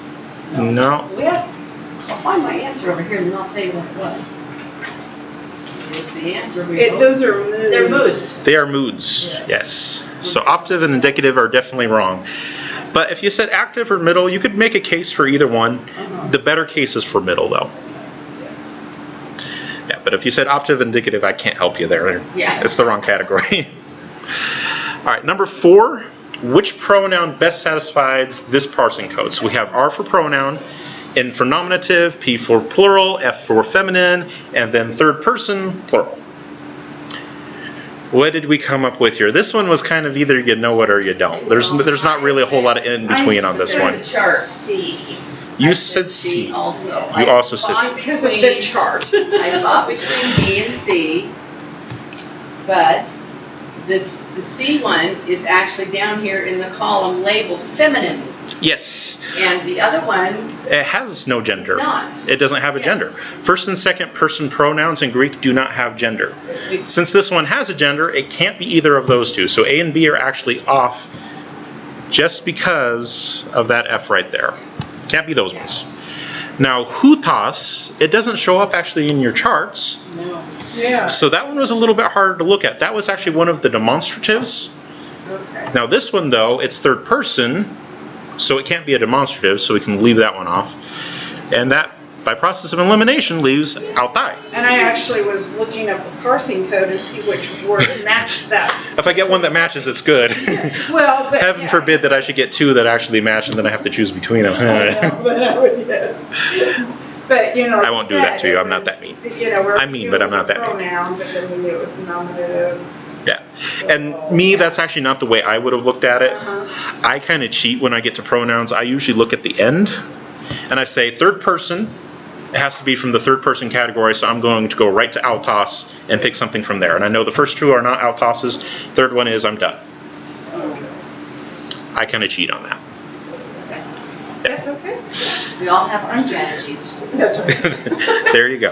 No. I'll find my answer over here and then I'll tell you what it was. It's the answer. Those are moods. They're moods. They are moods, yes. So optive and indicative are definitely wrong. But if you said active or middle, you could make a case for either one. The better case is for middle, though. Yes. Yeah, but if you said optive, indicative, I can't help you there. Yeah. It's the wrong category. All right, number 4, which pronoun best satisfies this parsing code? So we have R for pronoun, N for nominative, P for plural, F for feminine, and then third person, plural. What did we come up with here? This one was kind of either you know it or you don't. There's not really a whole lot of in between on this one. The chart. C. You said C. Also. You also said I C. thought Because of the between- chart. I thought between B and C, but the C one is actually down here in the column labeled feminine, Yes. and the other one It has no is gender. not. It doesn't have a Yes. gender. First and second person pronouns in Greek do not have gender. Since this one has a gender, it can't be either of those two. So A and B are actually off just because of that F right there. Can't be those ones. Now, hutas, it doesn't show up actually in your charts. No. Yeah. So that one was a little bit harder to look at. That was actually one of the demonstratives. Okay. Now this one though, it's third person, so it can't be a demonstrative, so we can leave that one off. And that, by process of elimination, leaves autai. And I actually was looking up the parsing code and see which word matched that. If I get one that matches, it's good. Well, but Heaven yeah. forbid that I should get 2 that actually match and then I have to choose between them. I know, but I would, yes. But, you know, I won't do that to you. I'm not that mean. You know, I'm mean, but I'm not that mean. Pronoun, but then we knew it was nominative. Yeah. And me, that's actually not the way I would have looked at it. Uh-huh. I kind of cheat when I get to pronouns. I usually look at the end and I say third person. It has to be from the third person category, so I'm going to go right to autos and pick something from there. And I know the first 2 are not autoses. Third one is I'm done. I kind of cheat on that. That's okay. We all have our I'm just- strategies. That's right. There you go.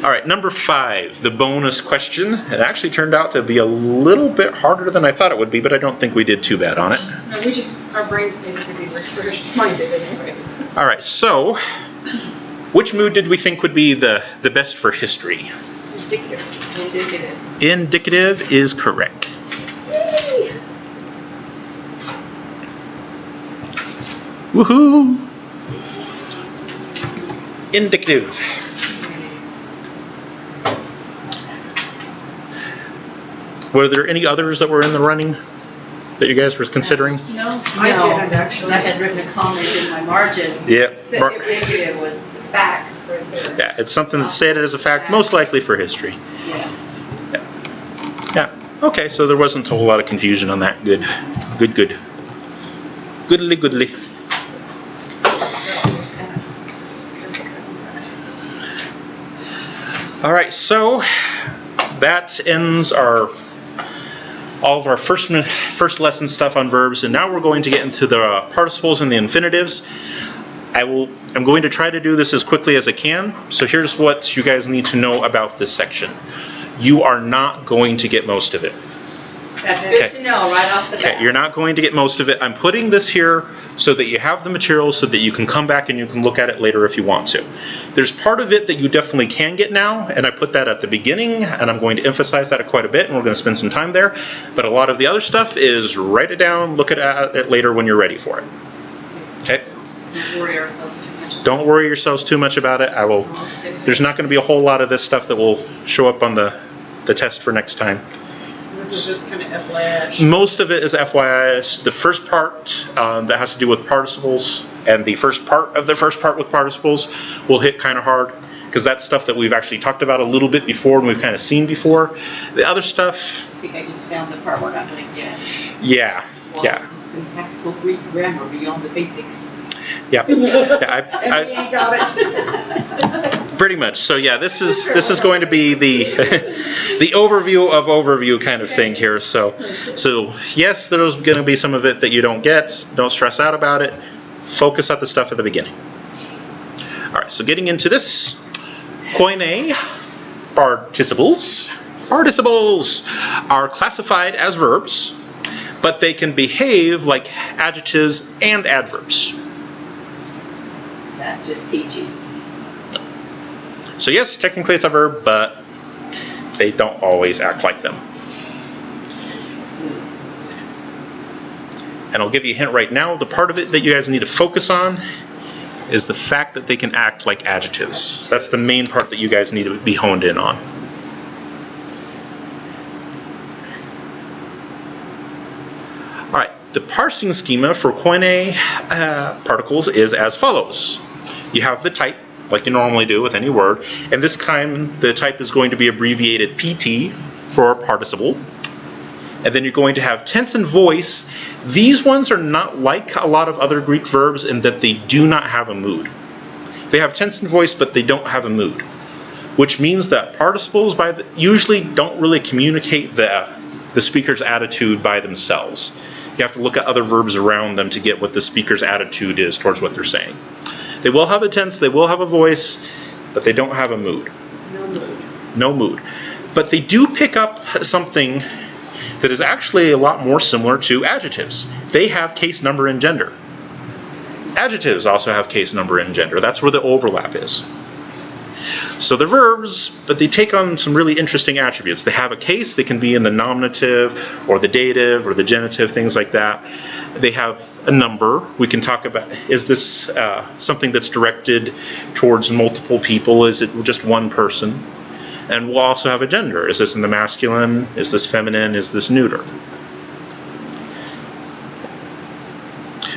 All right, number 5, the bonus question. It actually turned out to be a little bit harder than I thought it would be, but I don't think we did too bad on it. No, our brains need to be refreshed-minded anyways. All right, so which mood did we think would be the best for history? Indicative. Indicative. Indicative is correct. Woohoo! Indicative. Were there any others that were in the running that you guys were considering? No, I No, didn't actually. I had written a comment in my margin. Yep. The- Indicative was the facts. Right there. Yeah, it's something that's stated as a fact, most likely for history. Yes. Yeah. Okay, so there wasn't a whole lot of confusion on that. Good. Good, good. Goodly, goodly. All right, so that ends all of our first lesson stuff on verbs, and now we're going to get into the participles and the infinitives. I'm going to try to do this as quickly as I can. So here's what you guys need to know about this section. You are not going to get most of it. That's good Okay. to know right off the bat. Okay, you're not going to get most of it. I'm putting this here so that you have the material so that you can come back and you can look at it later if you want to. There's part of it that you definitely can get now, and I put that at the beginning, and I'm going to emphasize that quite a bit, and we're going to spend some time there. But a lot of the other stuff is write it down, look at it later when you're ready for it. Okay? Don't worry ourselves too much. Don't worry yourselves too much about it. There's not going to be a whole lot of this stuff that will show up on the test for next time. This is just kind of FYI. Most of it is FYI. The first part that has to do with participles, and the first part of the first part with participles will hit kind of hard, because that's stuff that we've actually talked about a little bit before and we've kind of seen before. The other stuff... I think I just found the part we're not going to get. Yeah. Wallace's syntactical Greek grammar beyond the basics. Yeah. And he got it. Pretty much. So yeah, this is going to be the the overview of overview kind of thing here. So yes, there's going to be some of it that you don't get. Don't stress out about it. Focus on the stuff at the beginning. All right. So getting into this, koine participles. Participles are classified as verbs, but they can behave like adjectives and adverbs. That's just peachy. So yes, technically it's a verb, but they don't always act like them. And I'll give you a hint right now. The part of it that you guys need to focus on is the fact that they can act like adjectives. That's the main part that you guys need to be honed in on. All right, the parsing schema for koine particles is as follows. You have the type, like you normally do with any word, and this time the type is going to be abbreviated PT for participle. And then you're going to have tense and voice. These ones are not like a lot of other Greek verbs in that they do not have a mood. They have tense and voice, but they don't have a mood, which means that participles usually don't really communicate the speaker's attitude by themselves. You have to look at other verbs around them to get what the speaker's attitude is towards what they're saying. They will have a tense, they will have a voice, but they don't have a mood. No mood. No mood. But they do pick up something that is actually a lot more similar to adjectives. They have case, number, and gender. Adjectives also have case, number, and gender. That's where the overlap is. So they're verbs, but they take on some really interesting attributes. They have a case, they can be in the nominative or the dative or the genitive, things like that. They have a number. We can talk about, is this something that's directed towards multiple people? Is it just one person? And we'll also have a gender. Is this in the masculine? Is this feminine? Is this neuter?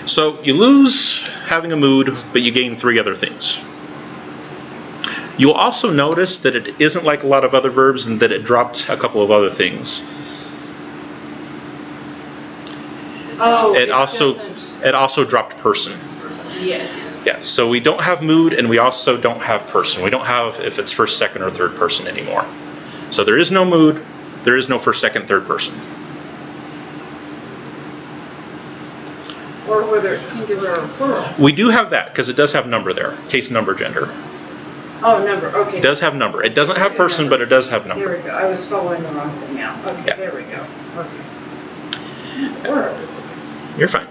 So you lose having a mood, but you gain three other things. You'll also notice that it isn't like a lot of other verbs and that it dropped a couple of other things. Oh, It also dropped person. Yes. Yeah, so we don't have mood and we also don't have person. We don't have if it's first, second, or third person anymore. So there is no mood, there is no first, second, third person. Or whether it's singular or plural. We do have that because it does have number there. Case, number, gender. Oh, number, okay. It does have number. It doesn't have person, but it does have number. There we go. I was following the wrong thing now. Okay, Yeah. there we go. Okay. Or I was looking. You're fine.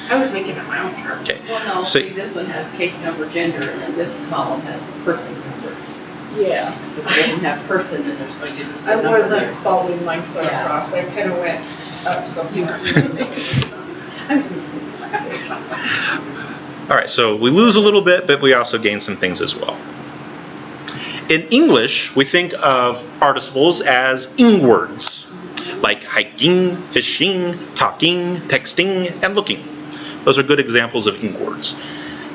I was making up my own chart. Okay. Well, no, So- see, this one has case number, gender, and then this column has person number. Yeah. If it doesn't have person, then there's no use of I the number wasn't there. following my foot Yeah. across. I kind of went up You somewhere. I was making it something. All right, so we lose a little bit, but we also gain some things as well. In English, we think of participles as ing words, like hiking, fishing, talking, texting, and looking. Those are good examples of ing words.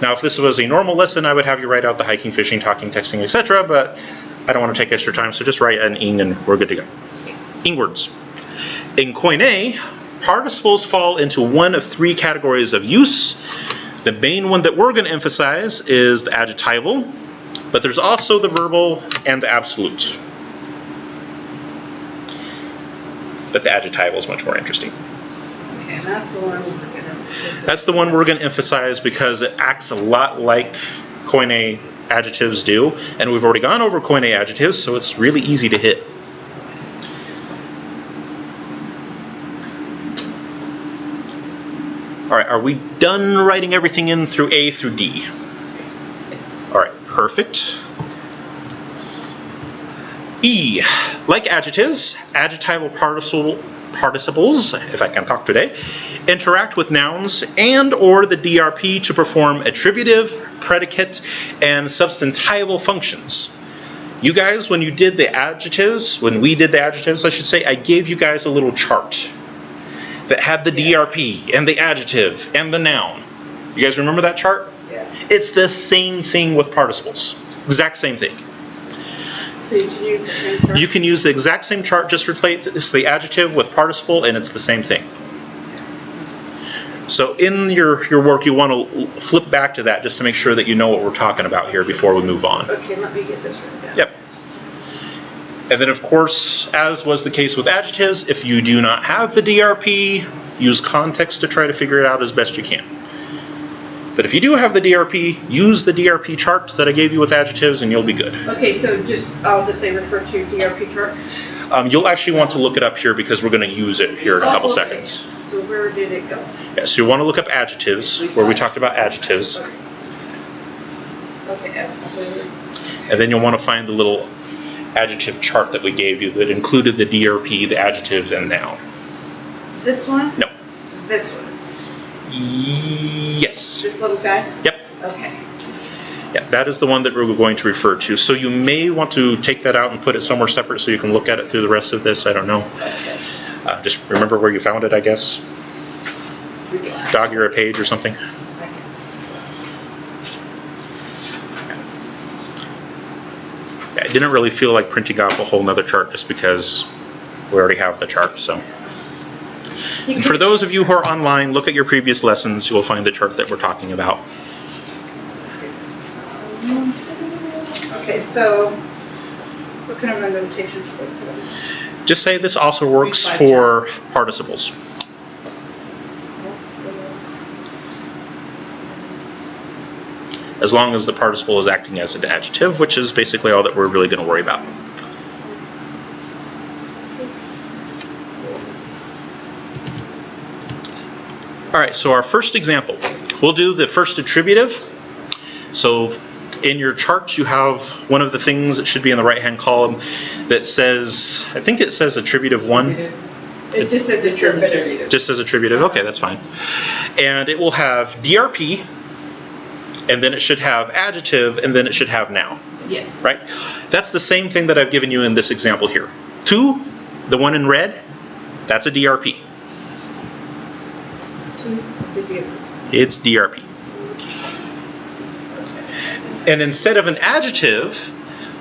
Now, if this was a normal lesson, I would have you write out the hiking, fishing, talking, texting, etc., but I don't want to take extra time, so just write an ing and we're good to go. Ing words. In koine, participles fall into one of three categories of use. The main one that we're going to emphasize is the adjectival, but there's also the verbal and the absolute. But the adjectival is much more interesting. Okay, that's the one we're gonna. That's the one we're going to emphasize because it acts a lot like koine adjectives do, and we've already gone over koine adjectives, so it's really easy to hit. All All right, are we done writing everything in through A through D? Yes. All right, perfect. E, like adjectives, adjectival participles, if I can talk today, interact with nouns and or the DRP to perform attributive, predicate, and substantival functions. You guys, when we did the adjectives, I should say, I gave you guys a little chart that had the DRP and the adjective and the noun. You guys remember that chart? Yes. It's the same thing with participles. Exact same thing. So you can use the same chart? You can use the exact same chart, just replace the adjective with participle, and it's the same thing. So in your work, you want to flip back to that just to make sure that you know what we're talking about here before we move on. Okay, let me get this written down. Yep. And then, of course, as was the case with adjectives, if you do not have the DRP, use context to try to figure it out as best you can. But if you do have the DRP, use the DRP chart that I gave you with adjectives and you'll be good. Okay, so I'll just say refer to DRP chart. You'll actually want to look it up here because we're going to use it here in a couple seconds. So where did it go? Yeah, so you want to look up adjectives, where we talked about adjectives. Okay, adjectives. And then you'll want to find the little adjective chart that we gave you that included the DRP, the adjectives, and noun. This one? No. This one? Yes. This little guy? Yep. Okay. Yeah, that is the one that we're going to refer to. So you may want to take that out and put it somewhere separate so you can look at it through the rest of this. I don't know. Okay. Just remember where you found it, I guess. Dog ear a page or something. Yeah, I didn't really feel like printing out a whole nother chart just because we already have the chart. So, and for those of you who are online, look at your previous lessons. You will find the chart that we're talking about. Okay, so what kind of indentations should I put on? Just say this also works for participles. As long as the participle is acting as an adjective, which is basically all that we're really going to worry about. All right, so our first example. We'll do the first attributive. So in your charts, you have one of the things that should be in the right-hand column that says, I think it says attributive 1. It just says attributive. Just says attributive. Okay, that's fine. And it will have DRP, and then it should have adjective, and then it should have noun. Yes. Right? That's the same thing that I've given you in this example here. 2, the one in red, that's a DRP. It's DRP. And instead of an adjective,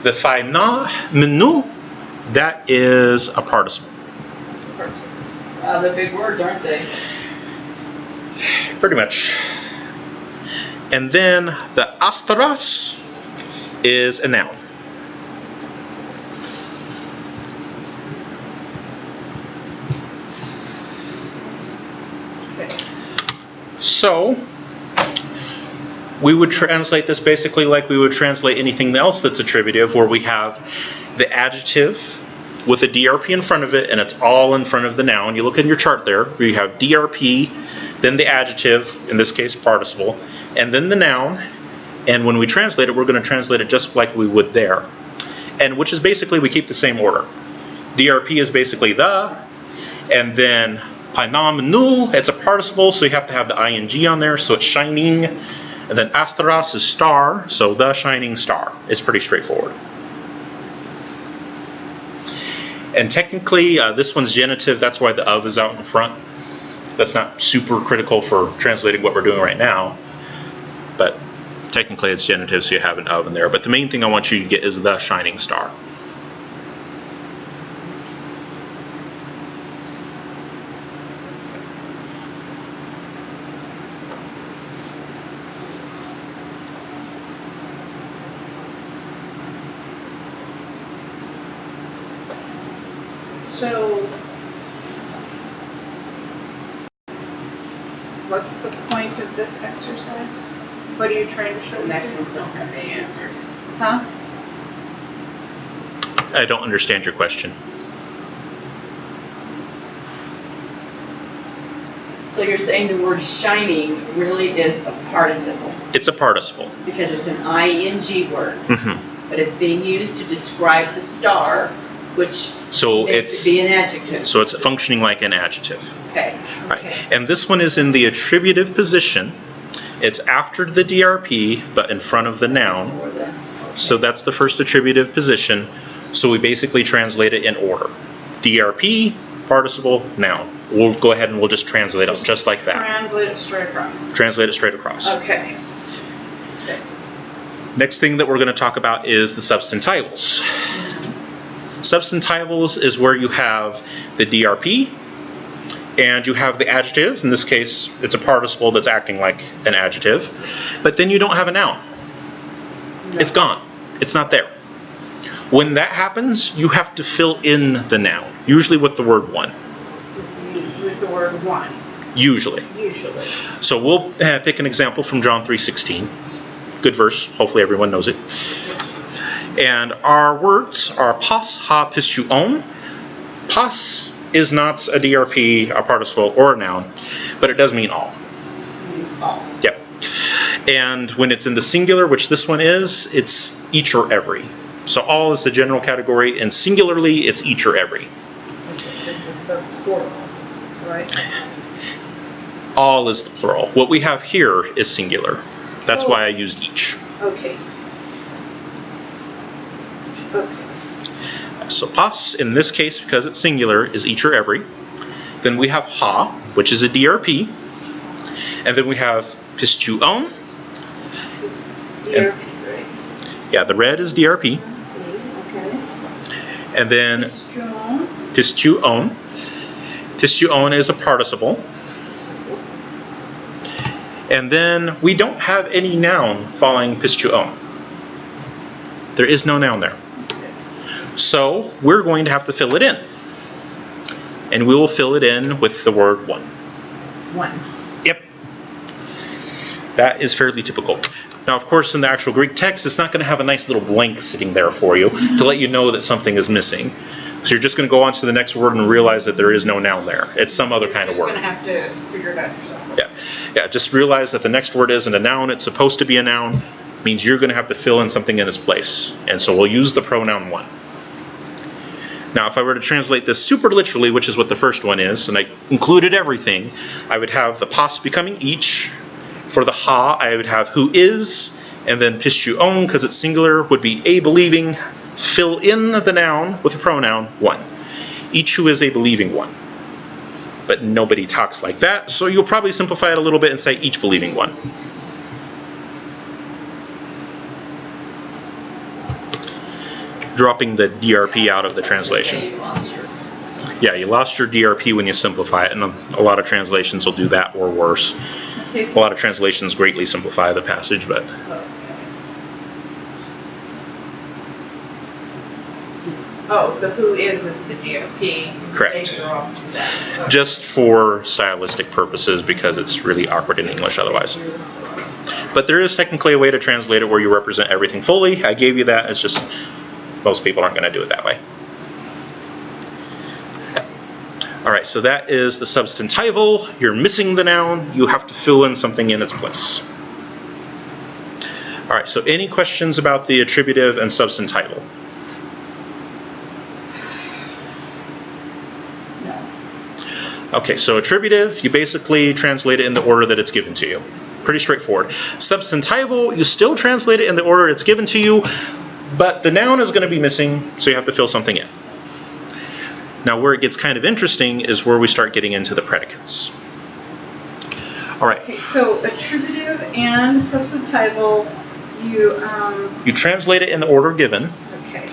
the phenomenu, that is a participle. Wow, they're big words, aren't they? Pretty much. And then the asteros is a noun. So we would translate this basically like we would translate anything else that's attributive, where we have the adjective with a DRP in front of it, and it's all in front of the noun. You look in your chart there, where you have DRP, then the adjective, in this case participle, and then the noun. And when we translate it, we're going to translate it just like we would there. And which is basically, we keep the same order. DRP is basically the, and then phenomenu, it's a participle, so you have to have the ing on there, so it's shining. And then asteros is star, so the shining star. It's pretty straightforward. And technically, this one's genitive, that's why the of is out in front. That's not super critical for translating what we're doing right now, but technically it's genitive, so you have an of in there. But the main thing I want you to get is the shining star. So, what's the point of this exercise? What are you trying to show The us? next ones don't have any answers. Huh? I don't understand your question. So you're saying the word shining really is a participle It's a participle. because it's an ing word, Hmm. but it's being used to describe the star, which So makes it's it be an adjective. so it's functioning like an adjective. Okay. Right. And this one is in the attributive position. It's after the DRP, but in front of the noun. Or the, So that's the first attributive position. So we basically translate it in order. DRP, participle, noun. We'll go ahead and we'll just translate it just like that. Translate it straight across. Translate it straight across. Okay. Next thing that we're going to talk about is the substantivals. Substantivals is where you have the DRP and you have the adjective. In this case, it's a participle that's acting like an adjective. But then you don't have a noun. It's gone. It's not there. When that happens, you have to fill in the noun, usually with the word one. With the word one, Usually. usually. So we'll pick an example from John 3:16. Good verse. Hopefully everyone knows it. And our words are pas, ha, pistuon. Pas is not a DRP, a participle, or a noun, but it does mean all. Means all. Yep. And when it's in the singular, which this one is, it's each or every. So all is the general category, and singularly, it's each or every. This is the plural, right? All is the plural. What we have here is singular. That's why I used each. Okay. Okay. So pas, in this case, because it's singular, is each or every. Then we have ha, which is a DRP. And then we have pistuon. It's a DRP, right? Yeah, the red is DRP. Okay. And then Strong. pistuon. Pistuon is a participle. And then we don't have any noun following pistuon. There is no noun there. So we're going to have to fill it in. And we will fill it in with the word one. One. Yep. That is fairly typical. Now, of course, in the actual Greek text, it's not going to have a nice little blank sitting there for you to let you know that something is missing. So you're just going to go on to the next word and realize that there is no noun there. It's some other kind of You're word. just going to have to figure it out yourself. Yeah, just realize that the next word isn't a noun. It's supposed to be a noun. Means you're going to have to fill in something in its place. And so we'll use the pronoun one. Now, if I were to translate this super literally, which is what the first one is, and I included everything, I would have the pas becoming each. For the ha, I would have who is, and then pistuon, because it's singular, would be a believing. Fill in the noun with a pronoun one. Each who is a believing one. But nobody talks like that, so you'll probably simplify it a little bit and say each believing one. Dropping the DRP out of the translation. You lost your- Yeah, you lost your DRP when you simplify it, and a lot of translations will do that or worse. Okay, A lot of translations greatly simplify the passage, but Oh, the who is the DOP. Correct. They draw to that. just for stylistic purposes, because it's really awkward in English otherwise. But there is technically a way to translate it where you represent everything fully. I gave you that. It's just most people aren't going to do it that way. All right, so that is the substantival. You're missing the noun. You have to fill in something in its place. All right, so any questions about the attributive and substantival? Okay, so attributive, you basically translate it in the order that it's given to you. Pretty straightforward. Substantival, you still translate it in the order it's given to you, but the noun is going to be missing, so you have to fill something in. Now, where it gets kind of interesting is where we start getting into the predicates. All right. Okay, so attributive and substantival, You translate it in the order given, okay.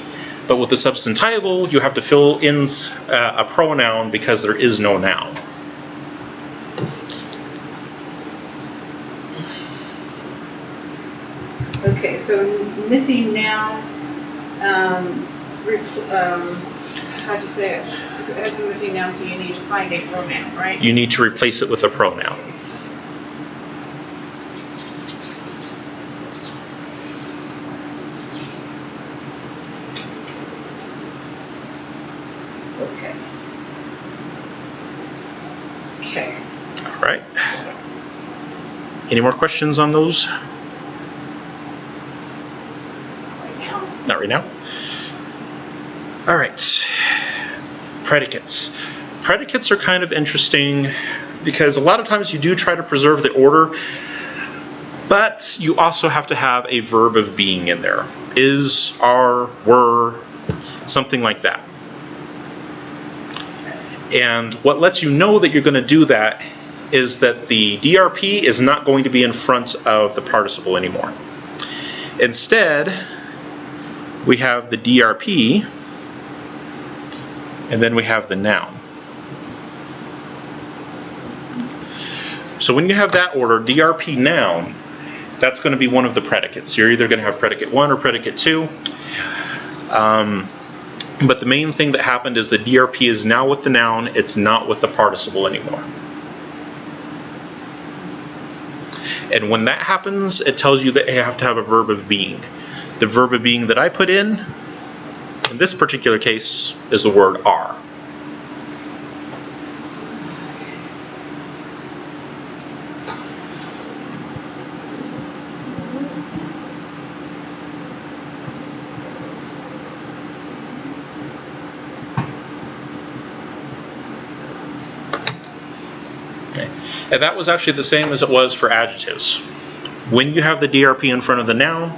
but with the substantival, you have to fill in a pronoun because there is no noun. Okay, so missing noun, how do you say it? So as a missing noun, so you need to find a pronoun, right? You need to replace it with a pronoun. Okay. Okay. All right. Any more questions on those? Right now. Not right now. All right. Predicates. Predicates are kind of interesting because a lot of times you do try to preserve the order, but you also have to have a verb of being in there. Is, are, were, something like that. And what lets you know that you're going to do that is that the DRP is not going to be in front of the participle anymore. Instead, we have the DRP, and then we have the noun. So when you have that order, DRP noun, that's going to be one of the predicates. You're either going to have predicate 1 or predicate 2. But the main thing that happened is the DRP is now with the noun, it's not with the participle anymore. And when that happens, it tells you that you have to have a verb of being. The verb of being that I put in this particular case, is the word are. And that was actually the same as it was for adjectives. When you have the DRP in front of the noun,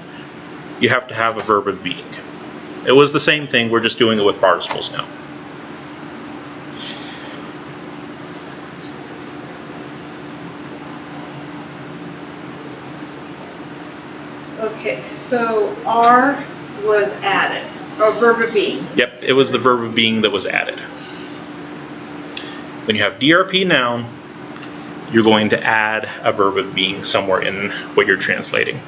you have to have a verb of being. It was the same thing, we're just doing it with participles now. Okay, so are was added, or verb of being. Yep, it was the verb of being that was added. When you have DRP noun, you're going to add a verb of being somewhere in what you're translating.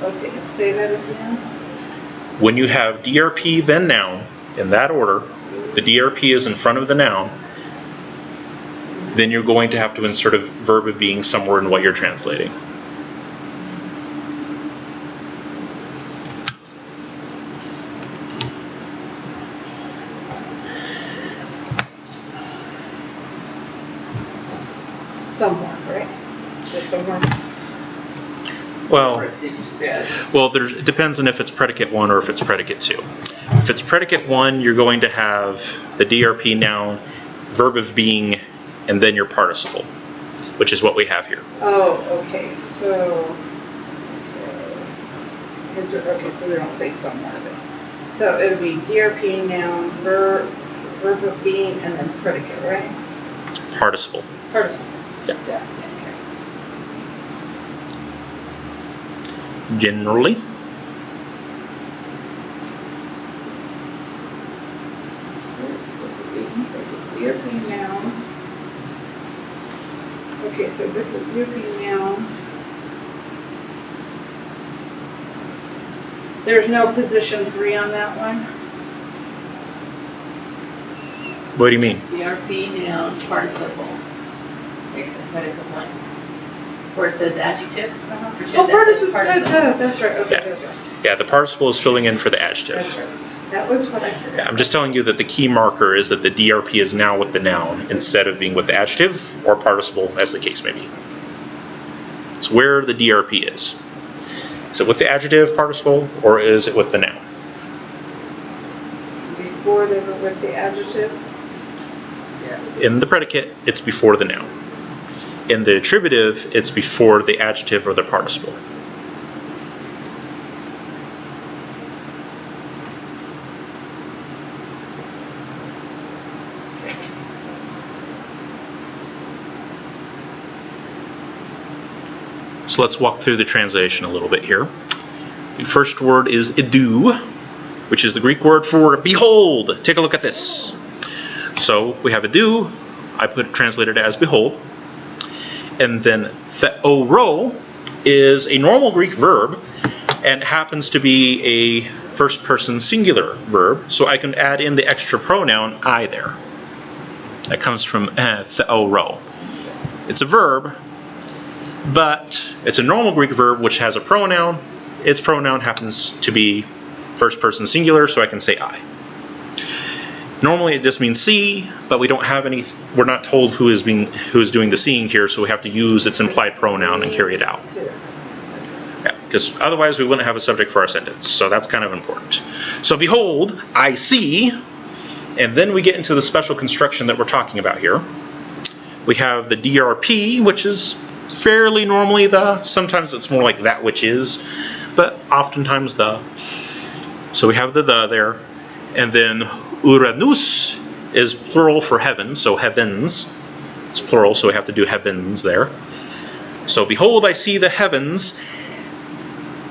Okay, say that again. When you have DRP then noun, in that order, the DRP is in front of the noun, then you're going to have to insert a verb of being somewhere in what you're translating. Somewhere, right? So somewhere. Well, Or it seems to fit. well, it depends on if it's predicate 1 or if it's predicate 2. If it's predicate 1, you're going to have the DRP noun, verb of being, and then your participle, which is what we have here. Oh, okay, so, okay, so we don't say somewhere then. So it would be DRP noun, verb of being, and then predicate, right? Participle. Participle. Yeah. Yeah, okay. Generally. DRP noun. Okay, so this is DRP noun. There's no position 3 on that one? What do you mean? DRP noun participle. Makes it predicate 1. Where it says adjective. Pretend that says participle. That's right, okay, Yeah. that's right. Yeah, the participle is filling in for the adjective. That's right. That was what I forgot. Yeah, I'm just telling you that the key marker is that the DRP is now with the noun instead of being with the adjective or participle, as the case may be. It's where the DRP is. Is it with the adjective participle or is it with the noun? Before they were with the adjectives? Yes. In the predicate, it's before the noun. In the attributive, it's before the adjective or the participle. So let's walk through the translation a little bit here. The first word is idou, which is the Greek word for behold. Take a look at this. So we have idou, I translated as behold. And then theoro is a normal Greek verb and happens to be a first person singular verb. So I can add in the extra pronoun I there. That comes from theoro. It's a verb, but it's a normal Greek verb which has a pronoun. Its pronoun happens to be first person singular, so I can say I. Normally it just means see, but we don't have any. We're not told who is doing the seeing here, so we have to use its implied pronoun and carry it out. Yeah, because otherwise we wouldn't have a subject for our sentence. So that's kind of important. So behold, I see, and then we get into the special construction that we're talking about here. We have the DRP, which is fairly normally the. Sometimes it's more like that which is, but oftentimes the. So we have the there, and then Uranus is plural for heaven, so heavens. It's plural, so we have to do heavens there. So behold, I see the heavens,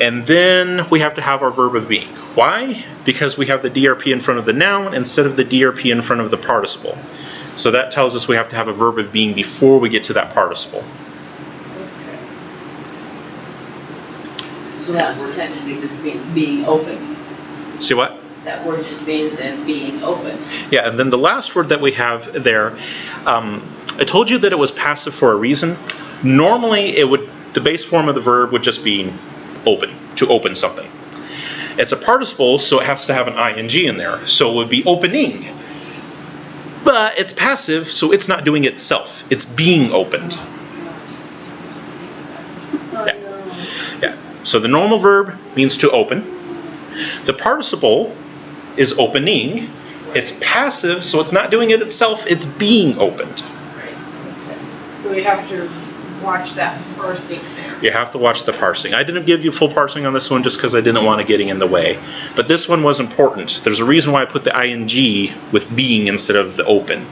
and then we have to have our verb of being. Why? Because we have the DRP in front of the noun instead of the DRP in front of the participle. So that tells us we have to have a verb of being before we get to that participle. So that word technically just means being open. See what? That word just means then being open. Yeah, and then the last word that we have there, I told you that it was passive for a reason. Normally, the base form of the verb would just be open, to open something. It's a participle, so it has to have an ing in there. So it would be opening. But it's passive, so it's not doing it itself. It's being opened. Yeah. So the normal verb means to open. The participle is opening. It's passive, so it's not doing it itself. It's being opened. So we have to watch that parsing there. You have to watch the parsing. I didn't give you full parsing on this one just because I didn't want it getting in the way. But this one was important. There's a reason why I put the ing with being instead of the open.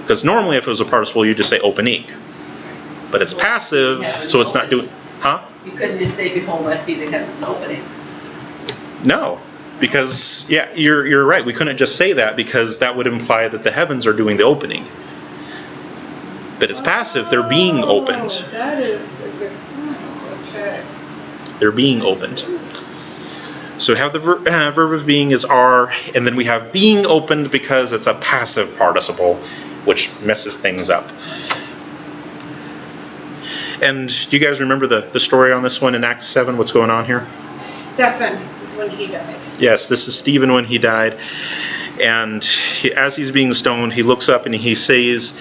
Because normally if it was a participle, you'd just say opening. But it's passive, so it's not doing... Huh? You couldn't just say, behold, I see the heavens opening. No. Because, yeah, you're right. We couldn't just say that because that would imply that the heavens are doing the opening. But it's passive. They're being opened. That is a good point. Okay. They're being opened. So we have the verb of being is are, and then we have being opened because it's a passive participle, which messes things up. And do you guys remember the story on this one in Acts 7? What's going on here? Stephen, when he died. Yes, this is Stephen when he died. And as he's being stoned, he looks up and he says,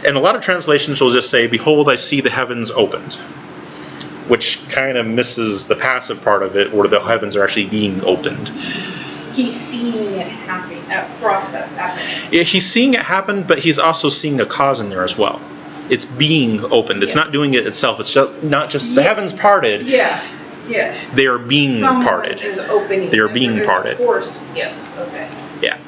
and a lot of translations will just say, behold, I see the heavens opened, which kind of misses the passive part of it, where the heavens are actually being opened. He's seeing it happen, that process happening. Yeah, he's seeing it happen, but he's also seeing a cause in there as well. It's being opened. It's not doing it itself. It's just not just the heavens parted. Yeah. Yes. They are being Someone parted. is opening. They are being parted. Of course, yes. Okay. Yeah.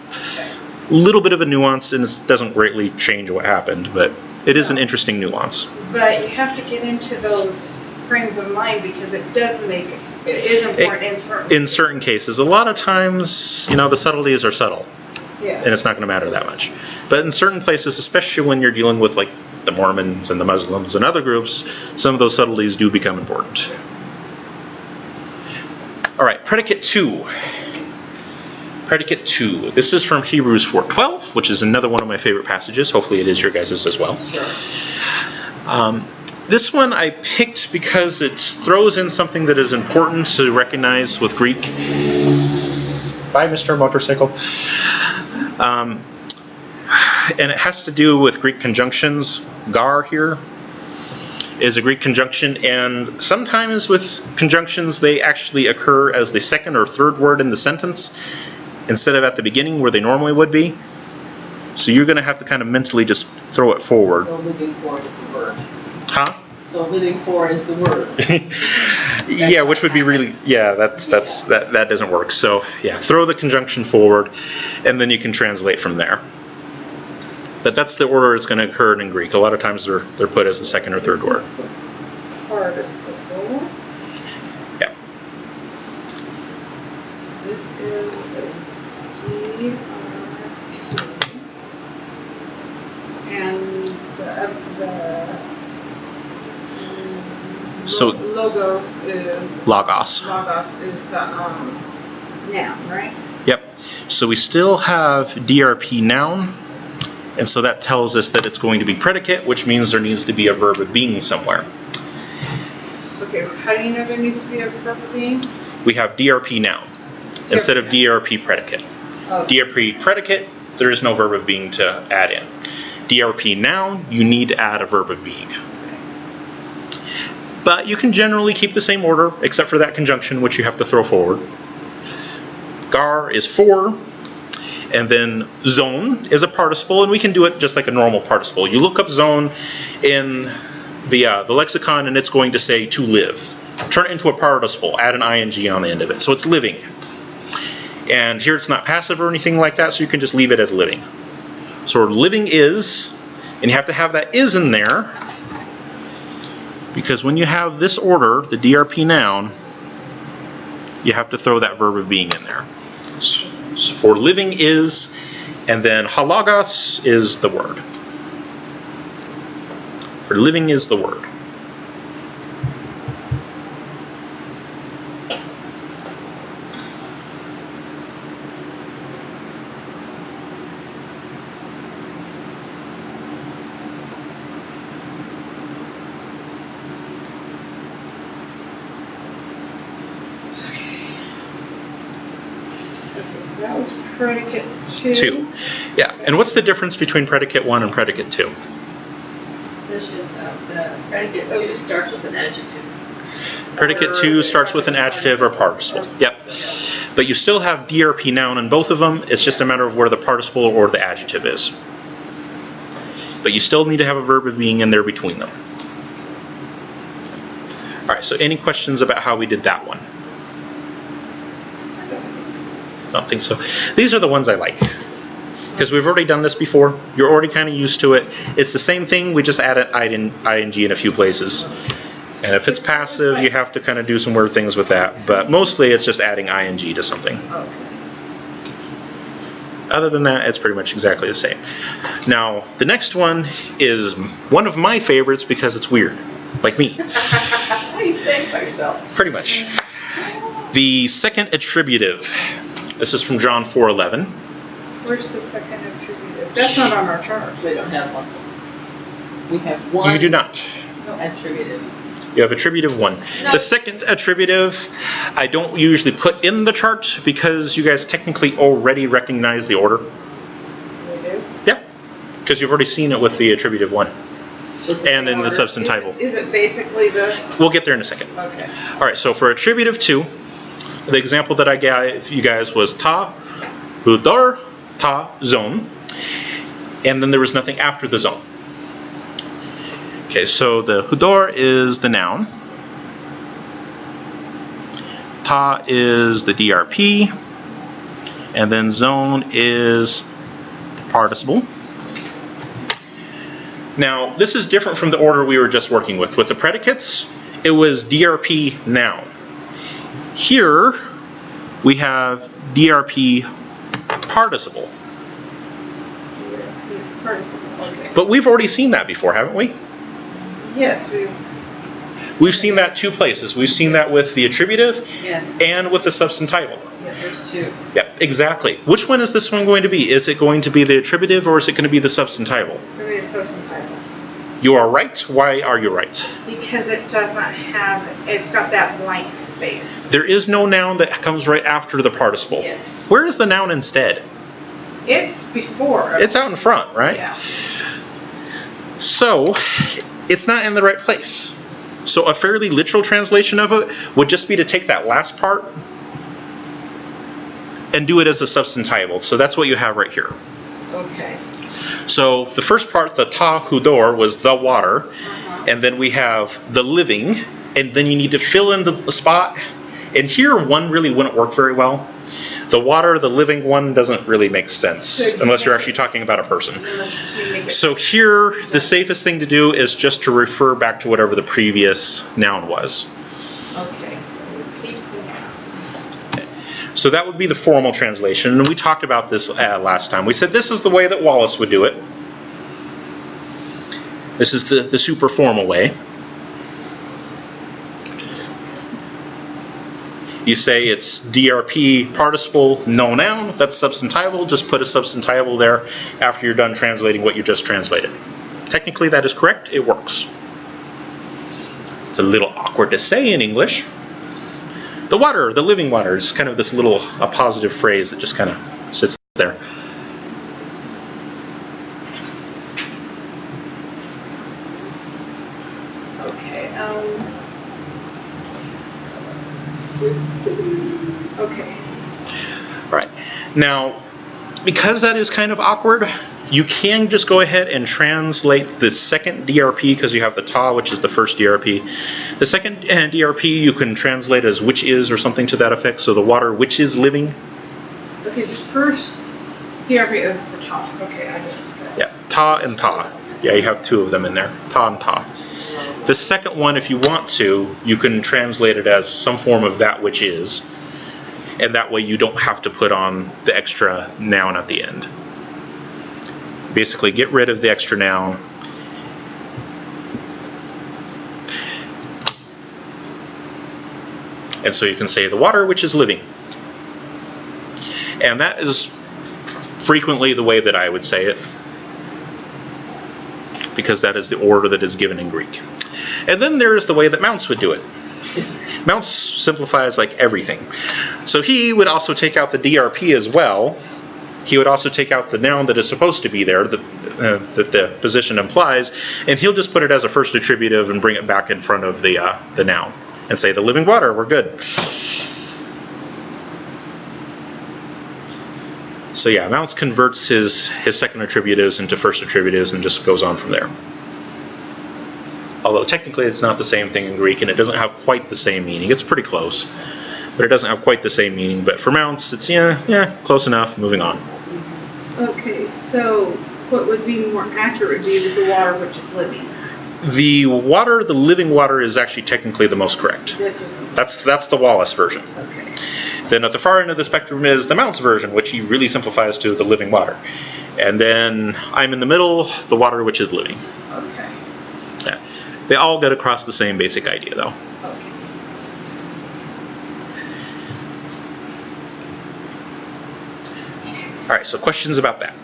A little bit of a nuance, and it doesn't greatly change what happened, but it is an interesting nuance. But you have to get into those frames of mind because it does make it is important in certain cases. A lot of times, the subtleties are subtle. Yeah. And it's not going to matter that much. But in certain places, especially when you're dealing with like the Mormons and the Muslims and other groups, some of those subtleties do become important. Yes. All right, predicate 2. Predicate 2. This is from Hebrews 4:12, which is another one of my favorite passages. Hopefully it is your guys' as well. Sure. This one I picked because it throws in something that is important to recognize with Greek. Bye, Mr. Motorcycle. And it has to do with Greek conjunctions. Gar here is a Greek conjunction, and sometimes with conjunctions they actually occur as the second or third word in the sentence instead of at the beginning where they normally would be. So you're going to have to kind of mentally just throw it forward. So living for is the word. Huh? So living for is the word. Yeah, which would be really, that doesn't work. So yeah, throw the conjunction forward, and then you can translate from there. But that's the order it's going to occur in Greek. A lot of times they're put as the second or third word. Participle. Yeah. This is a DRP. And So logos is logos. is the noun, right? Yep. So we still have DRP noun, and so that tells us that it's going to be predicate, which means there needs to be a verb of being somewhere. Okay, how do you know there needs to be a verb of being? We have DRP noun instead of DRP predicate. Oh. DRP predicate, There is no verb of being to add in. DRP noun, you need to add a verb of being. But you can generally keep the same order, except for that conjunction, which you have to throw forward. Gar is for, and then zone is a participle, and we can do it just like a normal participle. You look up zone in the lexicon, and it's going to say to live. Turn it into a participle, add an ing on the end of it. So it's living. And here it's not passive or anything like that, so you can just leave it as living. So living is, and you have to have that is in there, because when you have this order, the DRP noun, you have to throw that verb of being in there. So for living is, and then LOGOS is the word. For living is the word. Okay, so that was predicate 2. 2. Yeah, and what's the difference between predicate 1 and predicate 2? Position of the predicate 2 starts with an adjective. Predicate 2 starts with an adjective or participle. Yep. But you still have DRP noun in both of them. It's just a matter of where the participle or the adjective is. But you still need to have a verb of being in there between them. All right, so any questions about how we did that one? I don't think so. These are the ones I like, because we've already done this before. You're already kind of used to it. It's the same thing. We just added ing in a few places. And if it's passive, you have to kind of do some weird things with that. But mostly it's just adding ing to something. Other than that, it's pretty much exactly the same. Now, the next one is one of my favorites because it's weird, like me. Why are you saying by yourself? Pretty much. The second attributive. This is from John 4:11. Where's the second attributive? That's not on our chart. We don't have one. We have one. You do not. Attributive. You have attributive 1. No. The second attributive, I don't usually put in the chart because you guys technically already recognize the order. We do? Yeah, because you've already seen it with the attributive 1 Was it and in the order? substantival. Is it basically the, We'll get there in a second. okay. All right, so for attributive 2, the example that I gave you guys was ta, hudar, ta, zone, and then there was nothing after the zone. Okay, so the hudar is the noun, ta is the DRP, and then zone is the participle. Now, this is different from the order we were just working with. With the predicates, it was DRP noun. Here, we have DRP participle. Participle, okay. But we've already seen that before, haven't we? Yes, We've seen that 2 places. We've seen that with the attributive Yes. and with the substantival. There's 2. Yeah, exactly. Which one is this one going to be? Is it going to be the attributive or is it going to be the substantival? it's going to be a substantival. You are right. Why are you right? Because it doesn't have, it's got that blank space. There is no noun that comes right after the participle. Yes. Where is the noun instead? It's before. It's out in front, right? Yeah. So, it's not in the right place. So a fairly literal translation of it would just be to take that last part and do it as a substantival. So that's what you have right here. Okay. So the first part, the ta hudor, was the water, and then we have the living, and then you need to fill in the spot. And here, 1 really wouldn't work very well. The water, the living one, doesn't really make sense unless you're actually talking about a person. Unless you make it. So here, the safest thing to do is just to refer back to whatever the previous noun was. Okay, so repeat the noun. So that would be the formal translation, and we talked about this last time. We said this is the way that Wallace would do it. This is the super formal way. You say it's DRP participle, no noun, that's substantival, just put a substantival there after you're done translating what you just translated. Technically that is correct, it works. It's a little awkward to say in English. The water, the living water, is kind of this little positive phrase that just kind of sits there. Okay, okay. All right. Now, because that is kind of awkward, you can just go ahead and translate the second DRP, because you have the ta, which is the first DRP. The second DRP you can translate as which is, or something to that effect. So the water which is living. Okay, the first DRP is the top. Okay, I just. Yeah, ta and ta. Yeah, you have two of them in there, ta and ta. The second one, if you want to, you can translate it as some form of that which is, and that way you don't have to put on the extra noun at the end. Basically, get rid of the extra noun. And so you can say the water which is living. And that is frequently the way that I would say it, because that is the order that is given in Greek. And then there is the way that Mounce would do it. Mounce simplifies like everything. So he would also take out the DRP as well. He would also take out the noun that is supposed to be there, that the position implies, and he'll just put it as a first attributive and bring it back in front of the noun and say the living water, we're good. So yeah, Mounce converts his second attributives into first attributives and just goes on from there. Although technically it's not the same thing in Greek, and it doesn't have quite the same meaning. It's pretty close, but it doesn't have quite the same meaning. But for Mounce, it's yeah, close enough, moving on. Okay, so what would be more accurate would be with the water which is living. The water, the living water, is actually technically the most correct. This is That's the Wallace version. okay. Then at the far end of the spectrum is the Mounce version, which he really simplifies to the living water. And then I'm in the middle, the water which is living. Okay. Yeah. They all get across the same basic idea, though. Okay. All right, so questions about that?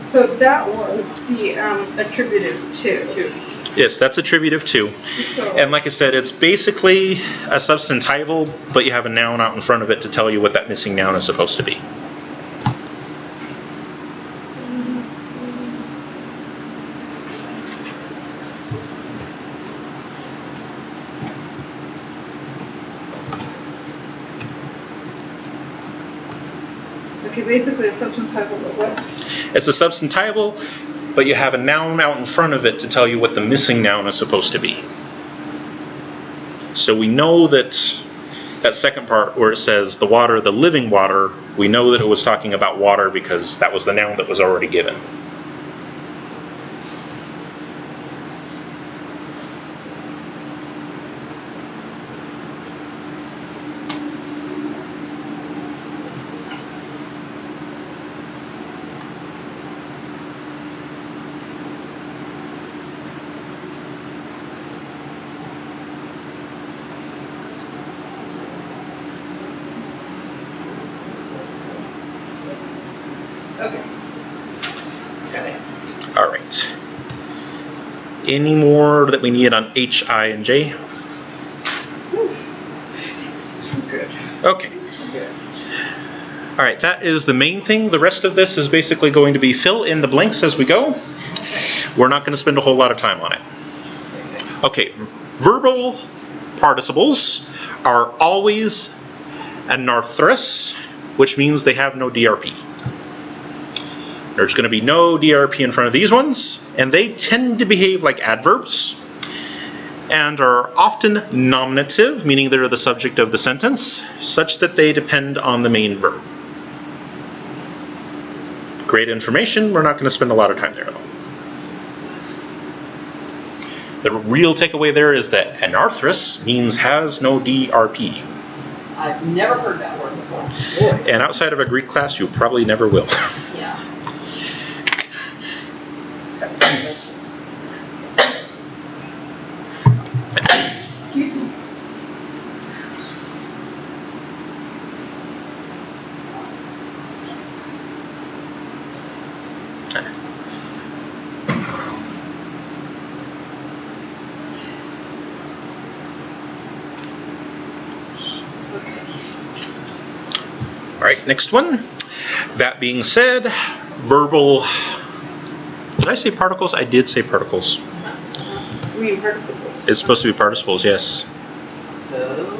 So that was the attributive two. Yes, that's attributive too. So, And like I said, it's basically a substantival, but you have a noun out in front of it to tell you what that missing noun is supposed to be. okay, basically a substantival of what? It's a substantival, but you have a noun out in front of it to tell you what the missing noun is supposed to be. So we know that that second part where it says the water, the living water, we know that it was talking about water because that was the noun that was already given. Okay. Got it. All right. Any more that we need on H, I, and J? It's good. Okay. It's good. All right, that is the main thing. The rest of this is basically going to be fill in the blanks as we go. We're not going to spend a whole lot of time on it. Okay, verbal participles are always anarthrous, which means they have no DRP. There's going to be no DRP in front of these ones, and they tend to behave like adverbs and are often nominative, meaning they're the subject of the sentence, such that they depend on the main verb. Great information. We're not going to spend a lot of time there, though. The real takeaway there is that anarthrous means has no DRP. I've never heard that word before. Boy. And outside of a Greek class, you probably never will. Yeah. Excuse me. All right, next one. That being said, verbal Did I say particles? I did say particles. You mean participles? It's supposed to be participles, yes. Oh.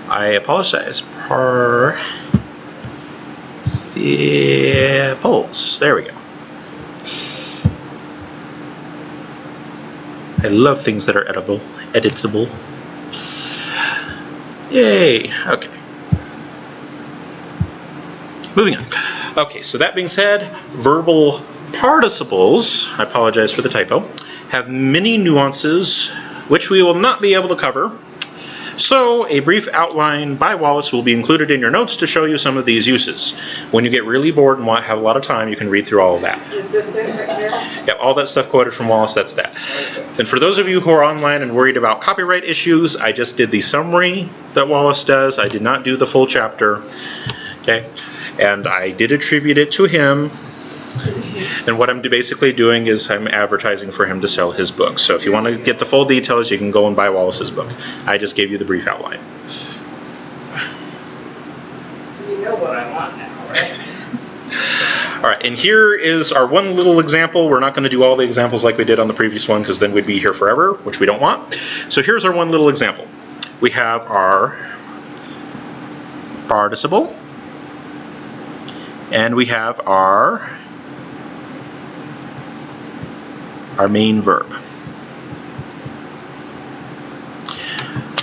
I apologize. Participles. There we go. I love things that are editable. Yay. Okay. Moving on. Okay, so that being said, verbal participles, I apologize for the typo, have many nuances which we will not be able to cover. So a brief outline by Wallace will be included in your notes to show you some of these uses. When you get really bored and have a lot of time, you can read through all of that. Is this it right here? Yeah, all that stuff quoted from Wallace, that's that. And for those of you who are online and worried about copyright issues, I just did the summary that Wallace does. I did not do the full chapter. Okay, and I did attribute it to him. And what I'm basically doing is I'm advertising for him to sell his book. So if you want to get the full details, you can go and buy Wallace's book. I just gave you the brief outline. You know what I want now, right? All right, and here is our one little example. We're not going to do all the examples like we did on the previous one because then we'd be here forever, which we don't want. So here's our one little example. We have our participle, and we have our main verb.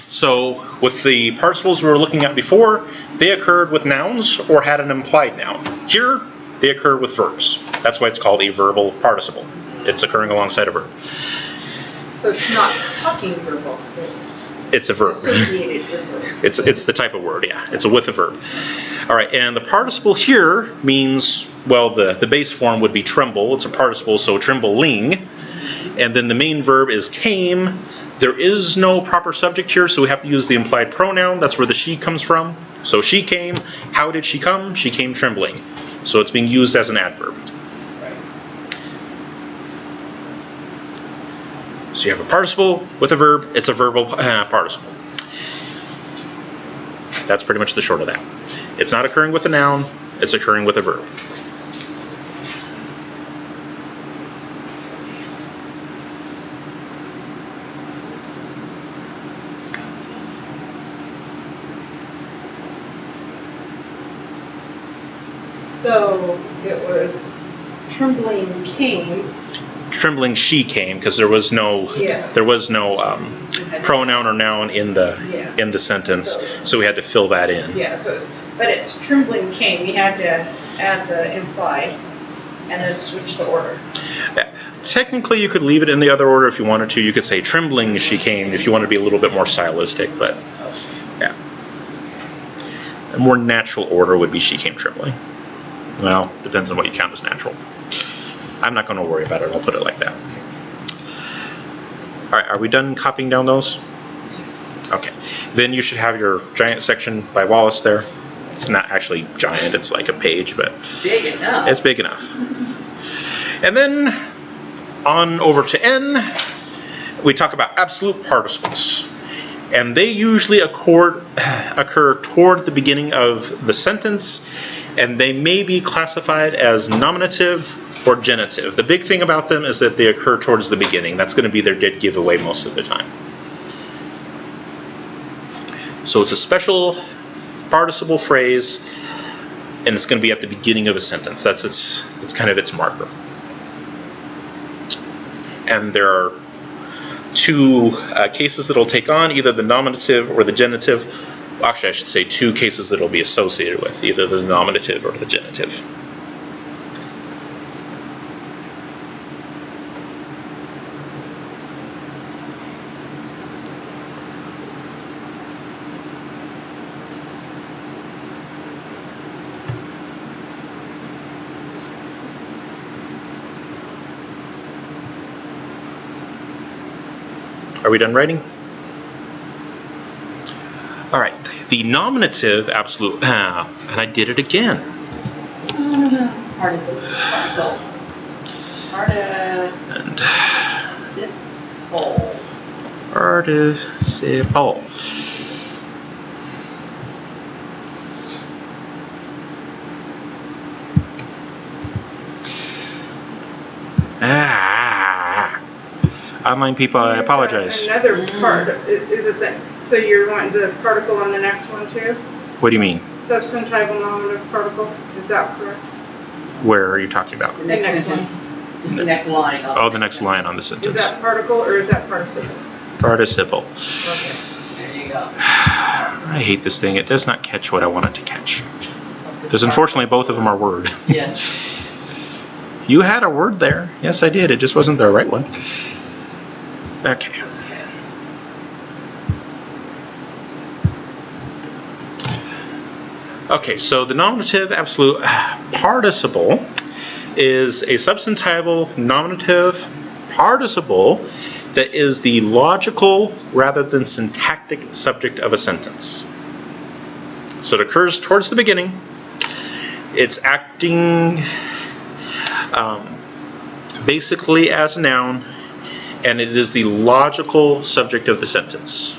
So with the participles we were looking at before, they occurred with nouns or had an implied noun. Here, they occur with verbs. That's why it's called a verbal participle. It's occurring alongside a verb. So it's not talking verbal, It's a verb. associated with verbal. It's the type of word, yeah. It's a with a verb. All right, and the participle here means, well, the base form would be tremble. It's a participle, so trembling. And then the main verb is came. There is no proper subject here, so we have to use the implied pronoun. That's where the she comes from. So she came. How did she come? She came trembling. So it's being used as an adverb. So you have a participle with a verb. It's a verbal participle. That's pretty much the short of that. It's not occurring with a noun. It's occurring with a verb. So it was trembling came. Trembling she came because there was no Yes. pronoun or noun in the sentence, so we had to fill that in. Yeah, so it's trembling came. You had to add the implied and then switch the order. Technically, you could leave it in the other order if you wanted to. You could say trembling she came if you want to be a little bit more stylistic, but yeah. A more natural order would be she came trembling. Well, depends on what you count as natural. I'm not going to worry about it. I'll put it like that. All right, are we done copying down those? Yes. Okay. Then you should have your giant section by Wallace there. It's not actually giant. It's like a page, but Big enough. it's big enough. And then on over to N, we talk about absolute participles. And they usually occur toward the beginning of the sentence, and they may be classified as nominative or genitive. The big thing about them is that they occur towards the beginning. That's going to be their dead giveaway most of the time. So it's a special participle phrase, and it's going to be at the beginning of a sentence. It's kind of its marker. And there are two cases that it'll take on, either the nominative or the genitive. Well, actually, I should say two cases that it'll be associated with, either the nominative or the genitive. Are we done writing? All right, the nominative absolute, and I did it again. Participle. Participle. Online people, I apologize. Another part, is it that, so you're wanting the particle on the next one too? What do you mean? Substantival nominative particle, is that correct? Where are you talking about? The next next sentence, just the next line. Oh, the next line on the Is sentence. that particle or is that participle? Participle. Okay, there you go. I hate this thing. It does not catch what I want it to catch. Because unfortunately, both of them are word. Yes. You had a word there. Yes, I did. It just wasn't the right one. Okay. Okay, so the nominative absolute participle is a substantival nominative participle that is the logical rather than syntactic subject of a sentence. So it occurs towards the beginning. It's acting basically as a noun, and it is the logical subject of the sentence.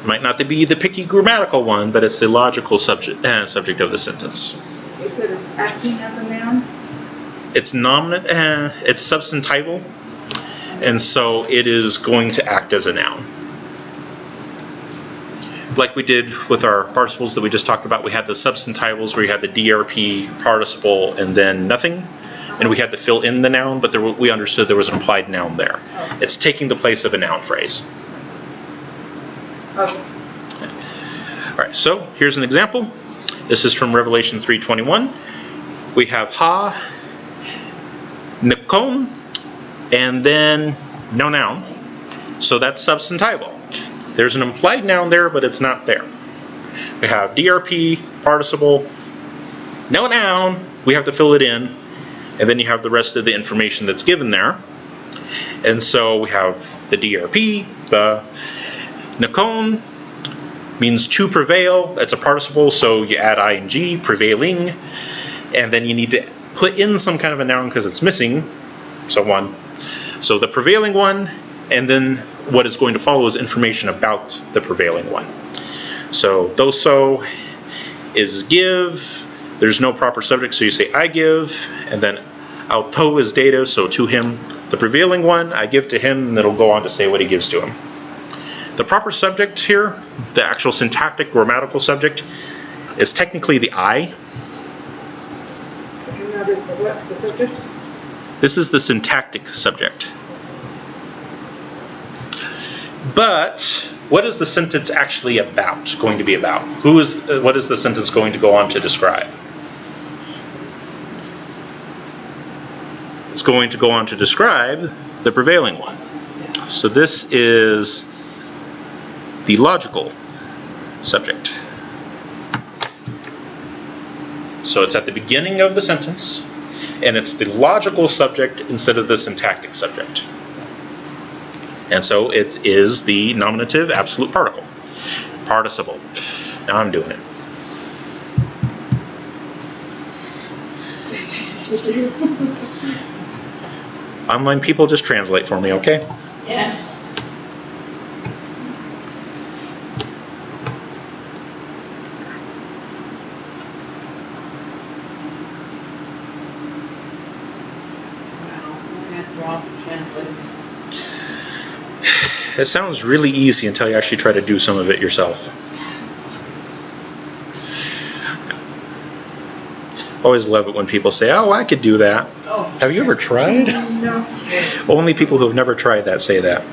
It might not be the picky grammatical one, but it's the logical subject of the sentence. You said it's acting as a noun? It's it's substantival, and so it is going to act as a noun. Like we did with our participles that we just talked about, we had the substantivals where you had the DRP participle and then nothing, and we had to fill in the noun, but we understood there was an implied noun there. Okay. It's taking the place of a noun phrase. Okay. All right, so here's an example. This is from Revelation 3:21. We have ha, nikon, and then no noun. So that's substantival. There's an implied noun there, but it's not there. We have DRP, participle, no noun. We have to fill it in. And then you have the rest of the information that's given there. And so we have the DRP, the nikon, means to prevail. That's a participle, so you add ing, prevailing. And then you need to put in some kind of a noun because it's missing someone. So the prevailing one, and then what is going to follow is information about the prevailing one. So doso is give. There's no proper subject, so you say I give, and then auto is data, so to him. The prevailing one, I give to him, and it'll go on to say what he gives to him. The proper subject here, the actual syntactic grammatical subject, is technically the I. And that is the what, the subject? This is the syntactic subject. But what is the sentence actually going to be about? What is the sentence going to go on to describe? It's going to go on to describe the prevailing one. So this is the logical subject. So it's at the beginning of the sentence, and it's the logical subject instead of the syntactic subject. And so it is the nominative absolute participle. Now I'm doing it. Online people, just translate for me, okay? Yeah. Wow, answer off the translators. It sounds really easy until you actually try to do some of it yourself. Always love it when people say, oh, I could do that. Oh. Have you ever tried? No. Only people who have never tried that say that.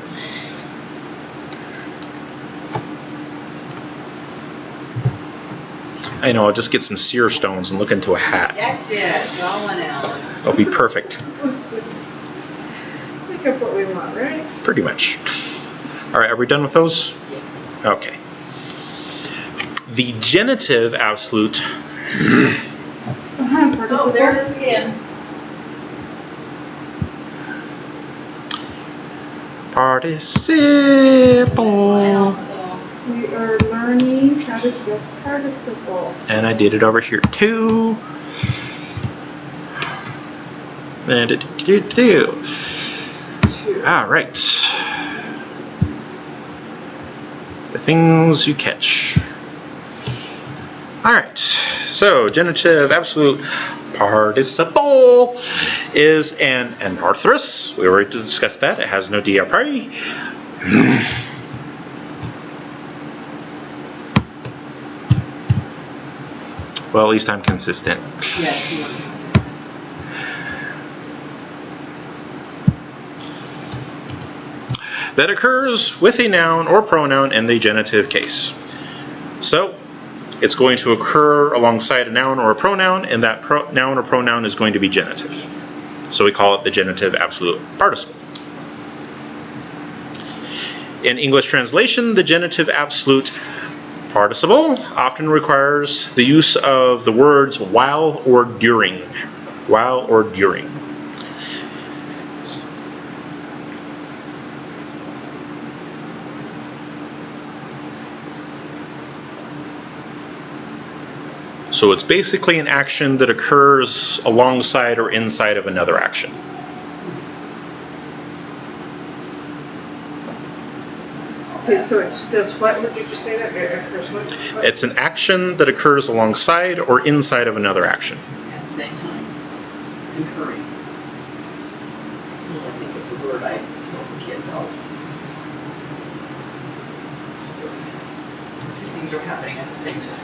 I know, I'll just get some seer stones and look into a hat. That's it. Draw one out. It'll be perfect. Let's just pick up what we want, right? Pretty much. All right, are we done with those? Yes. Okay. The genitive absolute. Participle. Oh, there it is again. Participle. So, We are learning how to spell participle. And I did it over here too. And it do. All right. The things you catch. All right, so genitive absolute participle is an anarthrous. We already discussed that. It has no diapari. Well, at least I'm consistent. Yes, you are consistent. That occurs with a noun or pronoun in the genitive case. So it's going to occur alongside a noun or a pronoun, and that noun or pronoun is going to be genitive. So we call it the genitive absolute participle. In English translation, the genitive absolute participle often requires the use of the words while or during. While or during. So it's basically an action that occurs alongside or inside of another action. Okay, so it does what? What did you say that? Occurs what? It's an action that occurs alongside or inside of another action. At the same time, concurring. So I think of the word I tell the kids all. Two things are happening at the same time.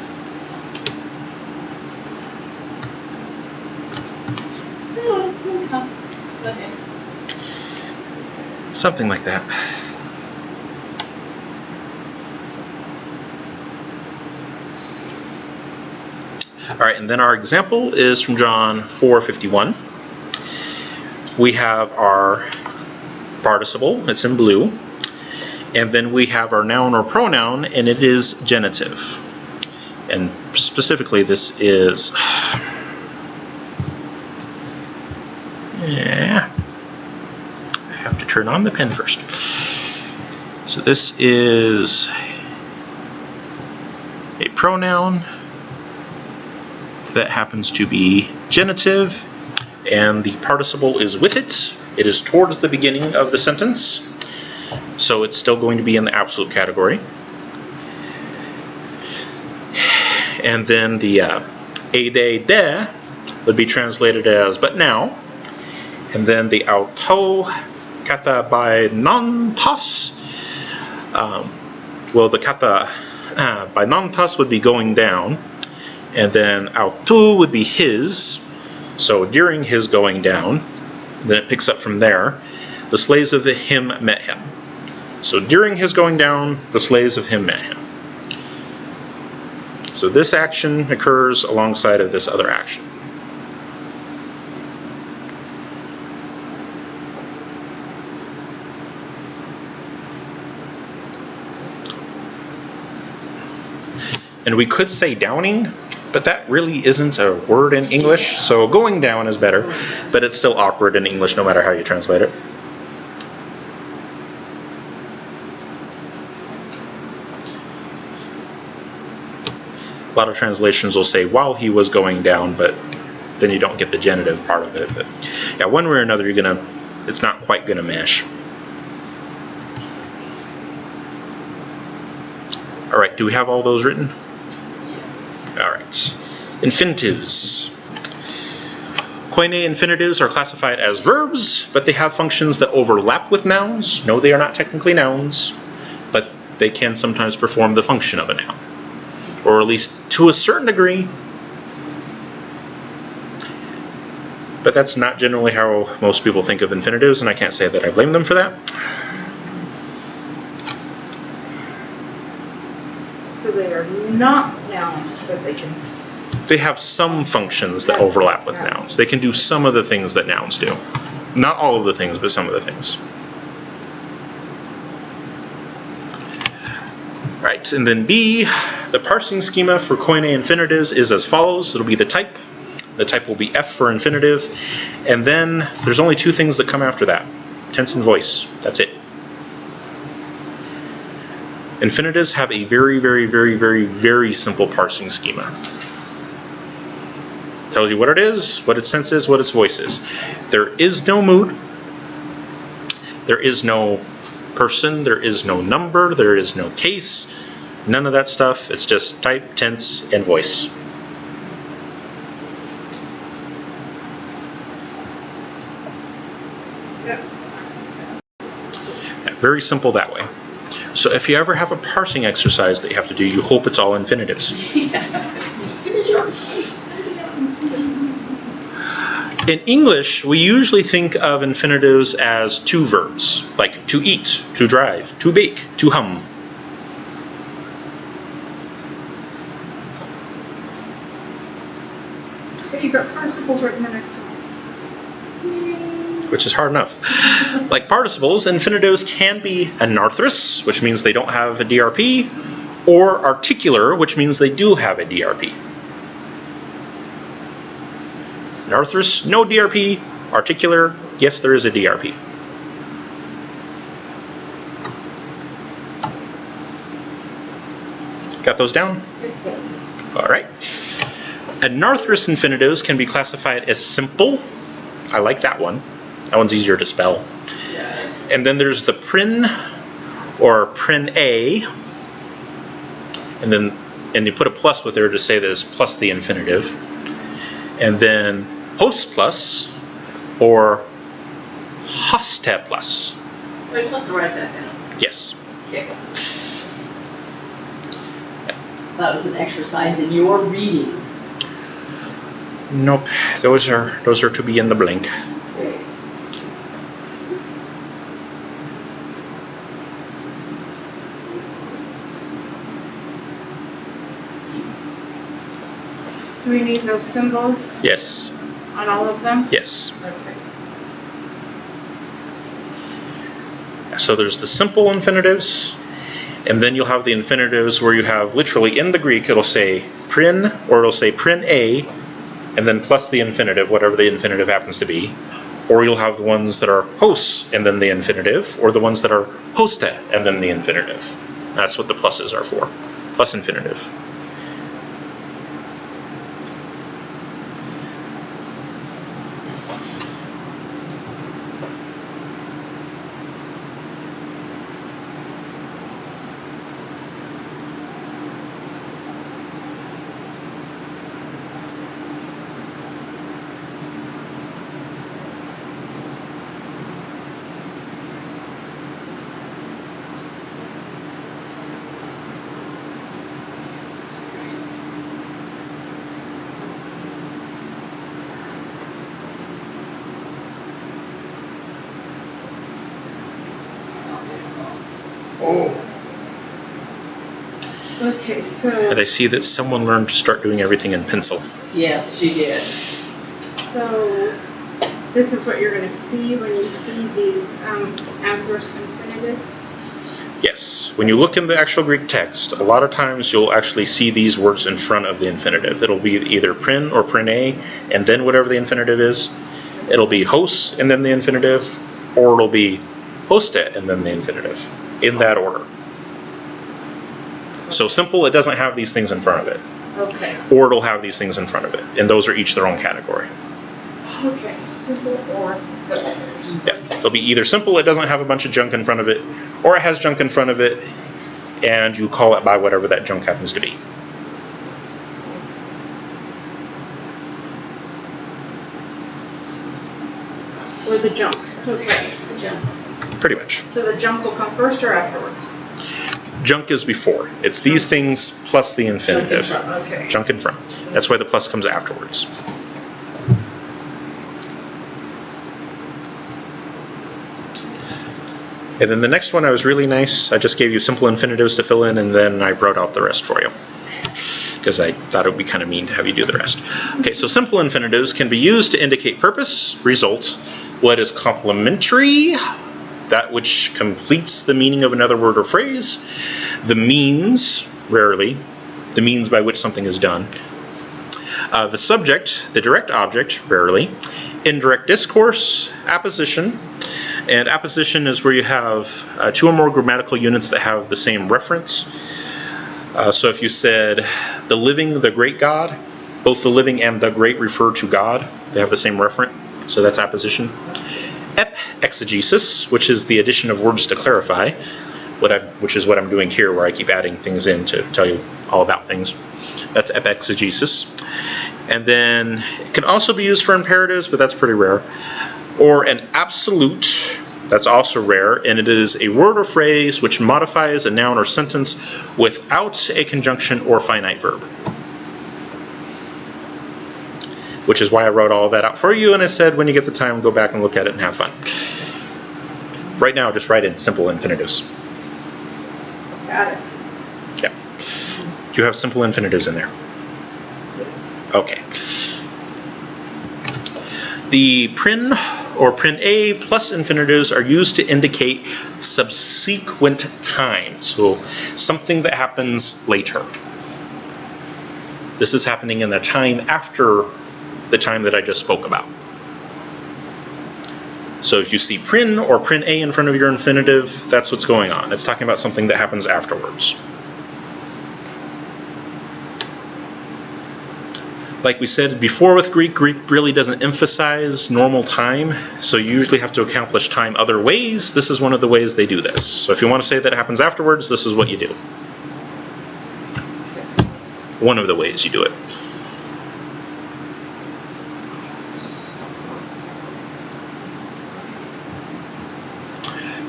Okay. Something like that. All right, and then our example is from John 4:51. We have our participle, it's in blue, and then we have our noun or pronoun, and it is genitive. And specifically, this is... Yeah, I have to turn on the pen first. So this is a pronoun that happens to be genitive, and the participle is with it. It is towards the beginning of the sentence, so it's still going to be in the absolute category. And then the ede de would be translated as but now. And then the auto katha by non-tas, well, the katha by non-tas would be going down, and then autu would be his, so during his going down, then it picks up from there. The slaves of him met him. So during his going down, the slaves of him met him. So this action occurs alongside of this other action. And we could say downing, but that really isn't a word in English, so going down is better, but it's still awkward in English no matter how you translate it. A lot of translations will say while he was going down, but then you don't get the genitive part of it. But yeah, one way or another, it's not quite gonna mesh. All right, do we have all those written? All right. Infinitives. Koine infinitives are classified as verbs, but they have functions that overlap with nouns. No, they are not technically nouns, but they can sometimes perform the function of a noun, or at least to a certain degree. But that's not generally how most people think of infinitives, and I can't say that I blame them for that. So they are not nouns, but they can... They have some functions that overlap with nouns. They can do some of the things that nouns do. Not all of the things, but some of the things. Right, and then B, the parsing schema for Koine infinitives is as follows. It'll be the type. The type will be F for infinitive. And then there's only two things that come after that. Tense and voice. That's it. Infinitives have a very, very, very, very, very simple parsing schema. It tells you what it is, what its tense is, what its voice is. There is no mood. There is no person. There is no number. There is no case. None of that stuff. It's just type, tense, and voice. Very simple that way. So if you ever have a parsing exercise that you have to do, you hope it's all infinitives. In English, we usually think of infinitives as two verbs, like to eat, to drive, to bake, to hum. But you've got participles right in the next one. Which is hard enough. Like participles, infinitives can be anarthrous, which means they don't have a DRP, or articular, which means they do have a DRP. Anarthrous, no DRP. Articular, yes, there is a DRP. Got those down? Yes. All right. Anarthrous infinitives can be classified as simple. I like that one. That one's easier to spell. Yes. And then there's the prin or prin A. And you put a plus with there to say that it's plus the infinitive. And then host plus or hoste plus. We're supposed to write that down. Yes. Okay. That was an exercise in your reading. Nope. Those are to be in the blank. Okay. Do we need those symbols Yes. on all of them? Yes. Okay. So there's the simple infinitives, and then you'll have the infinitives where you have literally in the Greek it'll say prin or it'll say prin A and then plus the infinitive, whatever the infinitive happens to be. Or you'll have the ones that are hos and then the infinitive, or the ones that are hoste and then the infinitive. That's what the pluses are for. Plus infinitive. Okay, so And I see that someone learned to start doing everything in pencil. Yes, she did. this is what you're going to see when you see these adverse infinitives. Yes. When you look in the actual Greek text, a lot of times you'll actually see these words in front of the infinitive. It'll be either prin or prin A, and then whatever the infinitive is. It'll be hos and then the infinitive, or it'll be hoste and then the infinitive, in that order. So simple, it doesn't have these things in front of it. Okay. Or it'll have these things in front of it, and those are each their own category. Okay, simple or the others. Yeah, it'll be either simple, it doesn't have a bunch of junk in front of it, or it has junk in front of it, and you call it by whatever that junk happens to be. Or the junk. Okay. The jump. Pretty much. So the junk will come first or afterwards? Junk is before. It's these things plus the infinitive. Okay. Junk in front. That's why the plus comes afterwards. And then the next one I was really nice. I just gave you simple infinitives to fill in, and then I wrote out the rest for you, because I thought it would be kind of mean to have you do the rest. Okay, so simple infinitives can be used to indicate purpose, result, what is complementary, that which completes the meaning of another word or phrase, the means, rarely, the means by which something is done, the subject, the direct object, rarely, indirect discourse, apposition, and apposition is where you have two or more grammatical units that have the same reference. So if you said the living, the great God, both the living and the great refer to God. They have the same referent, so that's apposition. Exegesis, which is the addition of words to clarify. which is what I'm doing here, where I keep adding things in to tell you all about things. That's exegesis. And then it can also be used for imperatives, but that's pretty rare. Or an absolute, that's also rare, and it is a word or phrase which modifies a noun or sentence without a conjunction or finite verb. Which is why I wrote all of that out for you, and I said when you get the time, go back and look at it and have fun. Right now, just write in simple infinitives. Got it. Yeah. Do you have simple infinitives in there? Yes. Okay. The prin or prin A plus infinitives are used to indicate subsequent time, so something that happens later. This is happening in the time after the time that I just spoke about. So if you see prin or prin A in front of your infinitive, that's what's going on. It's talking about something that happens afterwards. Like we said before with Greek, Greek really doesn't emphasize normal time, so you usually have to accomplish time other ways. This is one of the ways they do this. So if you want to say that it happens afterwards, this is what you do. One of the ways you do it.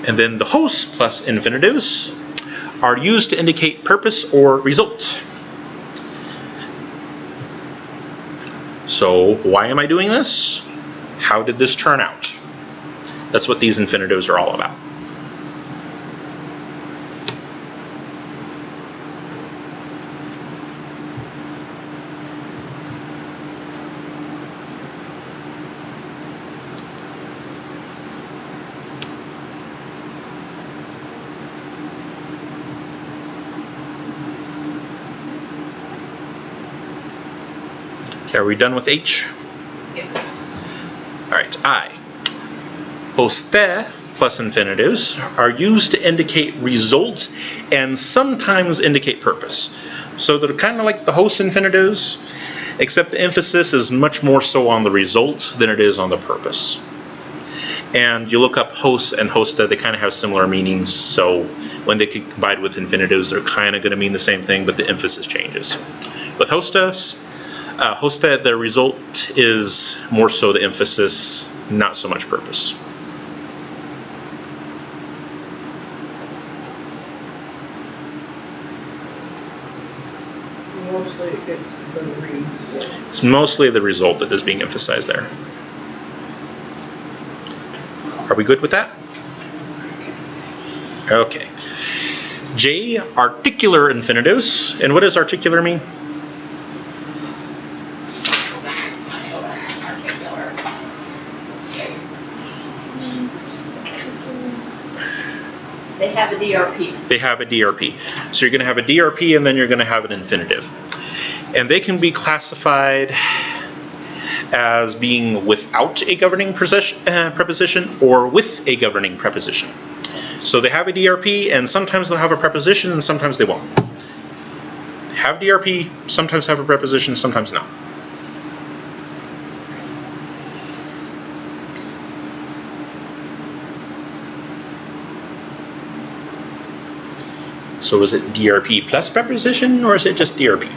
And then the host plus infinitives are used to indicate purpose or result. So why am I doing this? How did this turn out? That's what these infinitives are all about. Okay, are we done with H? Yes. All right, I. Hoste plus infinitives are used to indicate result and sometimes indicate purpose. So they're kind of like the host infinitives, except the emphasis is much more so on the result than it is on the purpose. And you look up host and hosta, they kind of have similar meanings. So when they get combined with infinitives, they're kind of going to mean the same thing, but the emphasis changes. With hostas, hosta, the result is more so the emphasis, not so much purpose. Mostly it's the result. It's mostly the result that is being emphasized there. Are we good with that? Okay. J, articular infinitives. And what does articular mean? They have a DRP. They have a DRP. So you're going to have a DRP and then you're going to have an infinitive. And they can be classified as being without a governing preposition or with a governing preposition. So they have a DRP and sometimes they'll have a preposition and sometimes they won't. They have DRP, sometimes have a preposition, sometimes no. So is it DRP plus preposition or is it just DRP?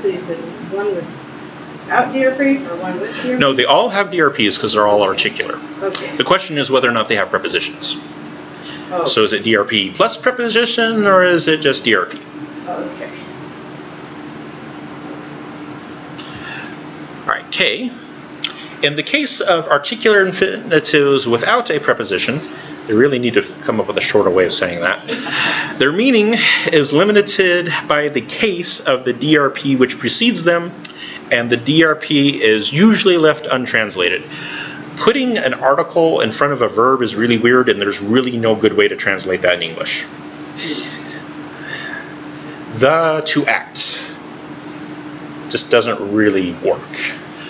So you said one without DRP or one with DRP? No, they all have DRPs because they're all articular. Okay. The question is whether or not they have prepositions. Oh, So is it DRP plus preposition or is it just DRP? okay. All right, K. In the case of articular infinitives without a preposition, they really need to come up with a shorter way of saying that. Their meaning is limited by the case of the DRP which precedes them, and the DRP is usually left untranslated. Putting an article in front of a verb is really weird, and there's really no good way to translate that in English. The to act just doesn't really work.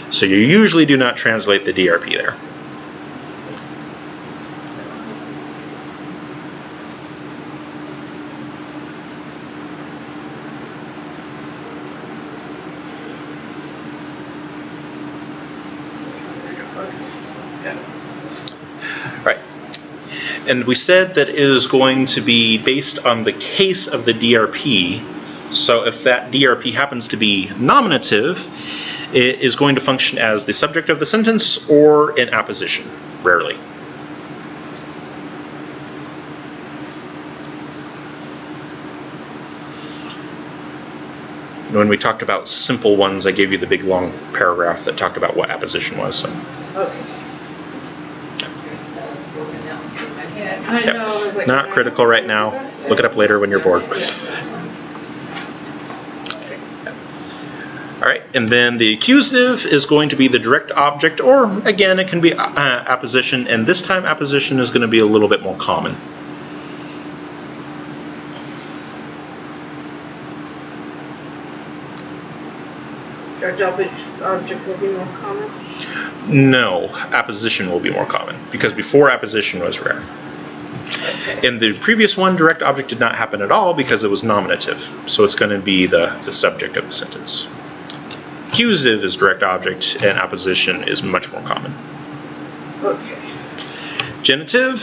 So you usually do not translate the DRP there. Right. And we said that it is going to be based on the case of the DRP. So if that DRP happens to be nominative, it is going to function as the subject of the sentence or an apposition, rarely. When we talked about simple ones, I gave you the big long paragraph that talked about what apposition was. So. Okay. That was broken down in my head. I Yep. know, I was like. Not critical right now. Look it up later when you're bored. All right, and then the accusative is going to be the direct object, or again, it can be apposition, and this time apposition is going to be a little bit more common. Direct object will be more common. No, apposition will be more common, because before apposition was rare. In the previous one, direct object did not happen at all because it was nominative, so it's going to be the subject of the sentence. Accusative is direct object, and apposition is much more common. Okay. Genitive.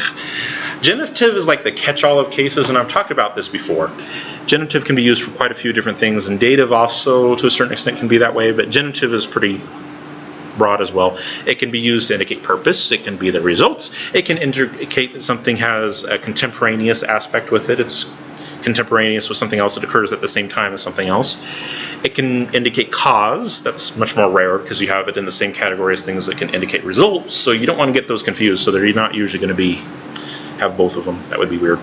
Genitive is like the catch-all of cases, and I've talked about this before. Genitive can be used for quite a few different things, and dative also, to a certain extent, can be that way, but genitive is pretty broad as well. It can be used to indicate purpose. It can be the results. It can indicate that something has a contemporaneous aspect with it. It's contemporaneous with something else that occurs at the same time as something else. It can indicate cause. That's much more rare because you have it in the same category as things that can indicate results. So you don't want to get those confused. So they're not usually going to have both of them. That would be weird.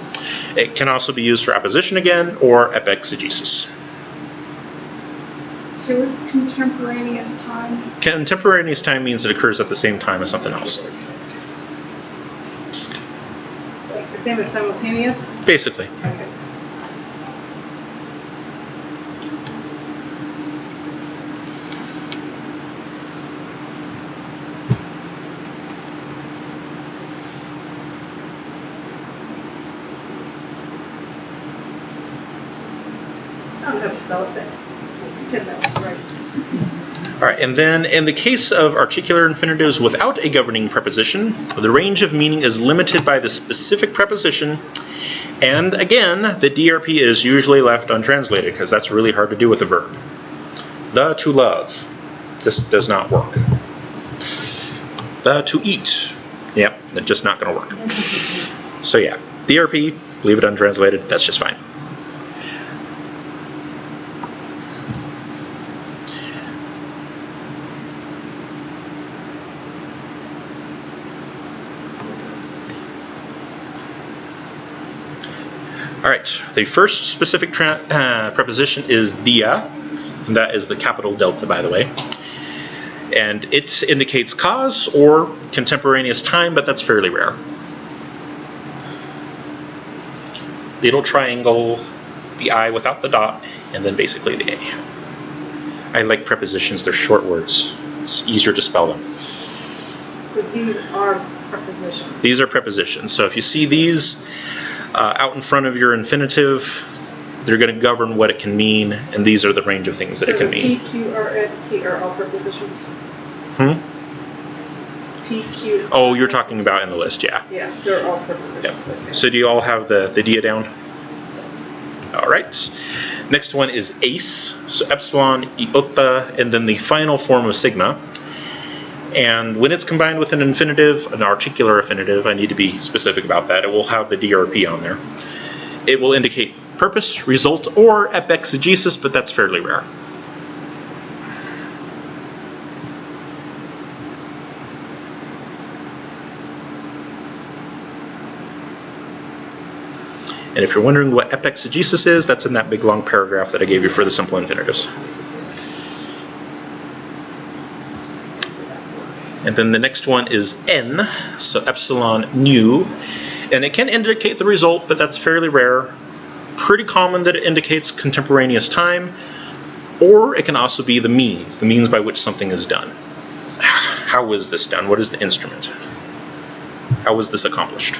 It can also be used for apposition again or epexegesis. Here was contemporaneous time. Contemporaneous time means it occurs at the same time as something else. Like the same as simultaneous? Basically. Okay. I don't know how to spell it, but pretend that was right. All right, and then in the case of articular infinitives without a governing preposition, the range of meaning is limited by the specific preposition, and again, the DRP is usually left untranslated because that's really hard to do with a verb. The to love. This does not work. The to eat. Yep, it's just not going to work. So yeah, DRP, leave it untranslated, that's just fine. All right, the first specific preposition is dia, and that is the capital delta, by the way. And it indicates cause or contemporaneous time, but that's fairly rare. Little triangle, the I without the dot, and then basically the A. I like prepositions, they're short words. It's easier to spell them. So these are prepositions. These are prepositions. So if you see these out in front of your infinitive, they're going to govern what it can mean, and these are the range of things that it can mean. P, Q, R, S, T are all prepositions? P, Q. Oh, you're talking about in the list, yeah. Yeah, they're all prepositions. Yep. Okay. So do you all have the dia down? Yes. All right. Next one is ace, so epsilon, iota, and then the final form of sigma. And when it's combined with an infinitive, an articular infinitive, I need to be specific about that, it will have the DRP on there. It will indicate purpose, result, or epexegesis, but that's fairly rare. And if you're wondering what epexegesis is, that's in that big long paragraph that I gave you for the simple infinitives. And then the next one is n, so epsilon nu, and it can indicate the result, but that's fairly rare. pretty common that it indicates contemporaneous time, or it can also be the means by which something is done. How is this done? What is the instrument? How was this accomplished?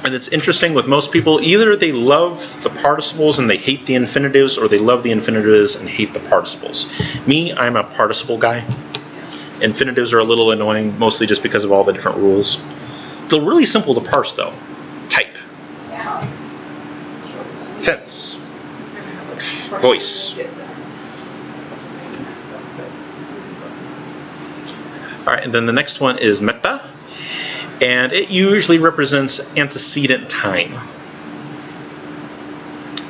And it's interesting with most people, either they love the participles and they hate the infinitives, or they love the infinitives and hate the participles. Me, I'm a participle guy. Infinitives are a little annoying, mostly just because of all the different rules. They're really simple to parse, though. Type. Yeah. Tense. Voice. All right, and then the next one is meta. And it usually represents antecedent time.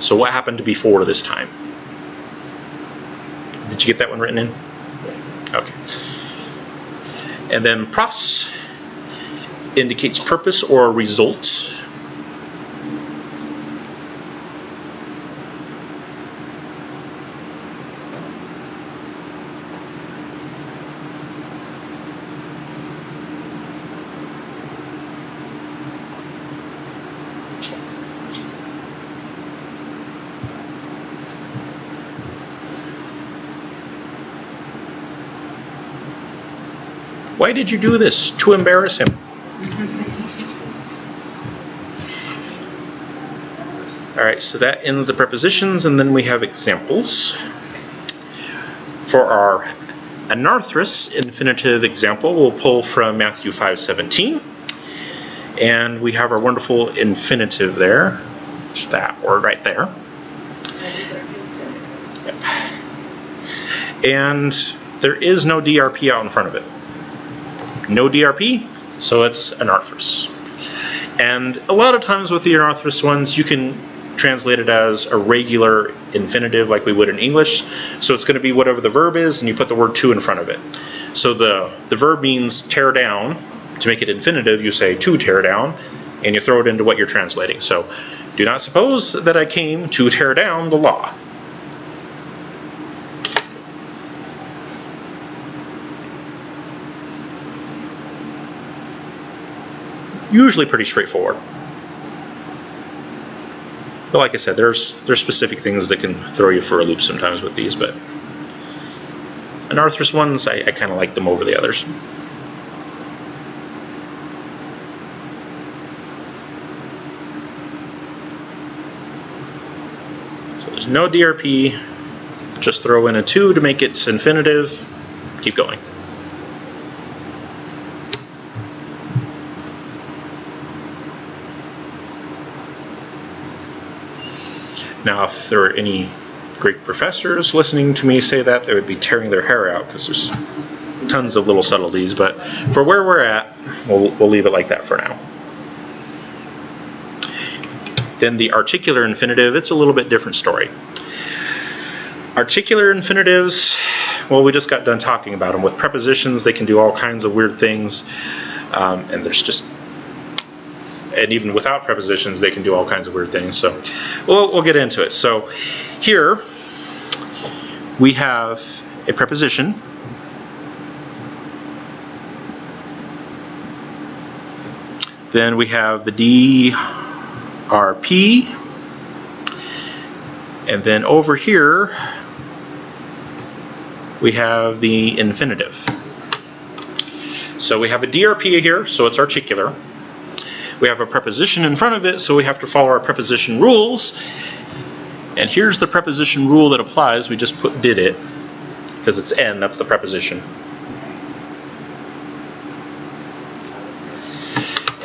So what happened before this time? Did you get that one written in? Yes. Okay. And then pros indicates purpose or result. Why did you do this? To embarrass him. All right, so that ends the prepositions, and then we have examples. For our anarthrous infinitive example, we'll pull from Matthew 5:17. And we have our wonderful infinitive there. Just that word right there. Yep. And there is no DRP out in front of it. No DRP, so it's anarthrous. And a lot of times with the anarthrous ones, you can translate it as a regular infinitive like we would in English. So it's going to be whatever the verb is, and you put the word to in front of it. So the verb means tear down. To make it infinitive, you say to tear down, and you throw it into what you're translating. So do not suppose that I came to tear down the law. Usually pretty straightforward. But like I said, there's specific things that can throw you for a loop sometimes with these, but anarthrous ones, I kind of like them over the others. So there's no DRP, just throw in a to make it infinitive, keep going. Now, if there are any Greek professors listening to me say that, they would be tearing their hair out because there's tons of little subtleties. But for where we're at, we'll leave it like that for now. Then the articular infinitive, it's a little bit different story. Articular infinitives, well, we just got done talking about them. With prepositions, they can do all kinds of weird things. And there's just... And even without prepositions, they can do all kinds of weird things. So we'll get into it. So here we have a preposition. Then we have the DRP. And then over here we have the infinitive. So we have a DRP here, so it's articular. We have a preposition in front of it, so we have to follow our preposition rules. And here's the preposition rule that applies. We just did it, because it's N, that's the preposition.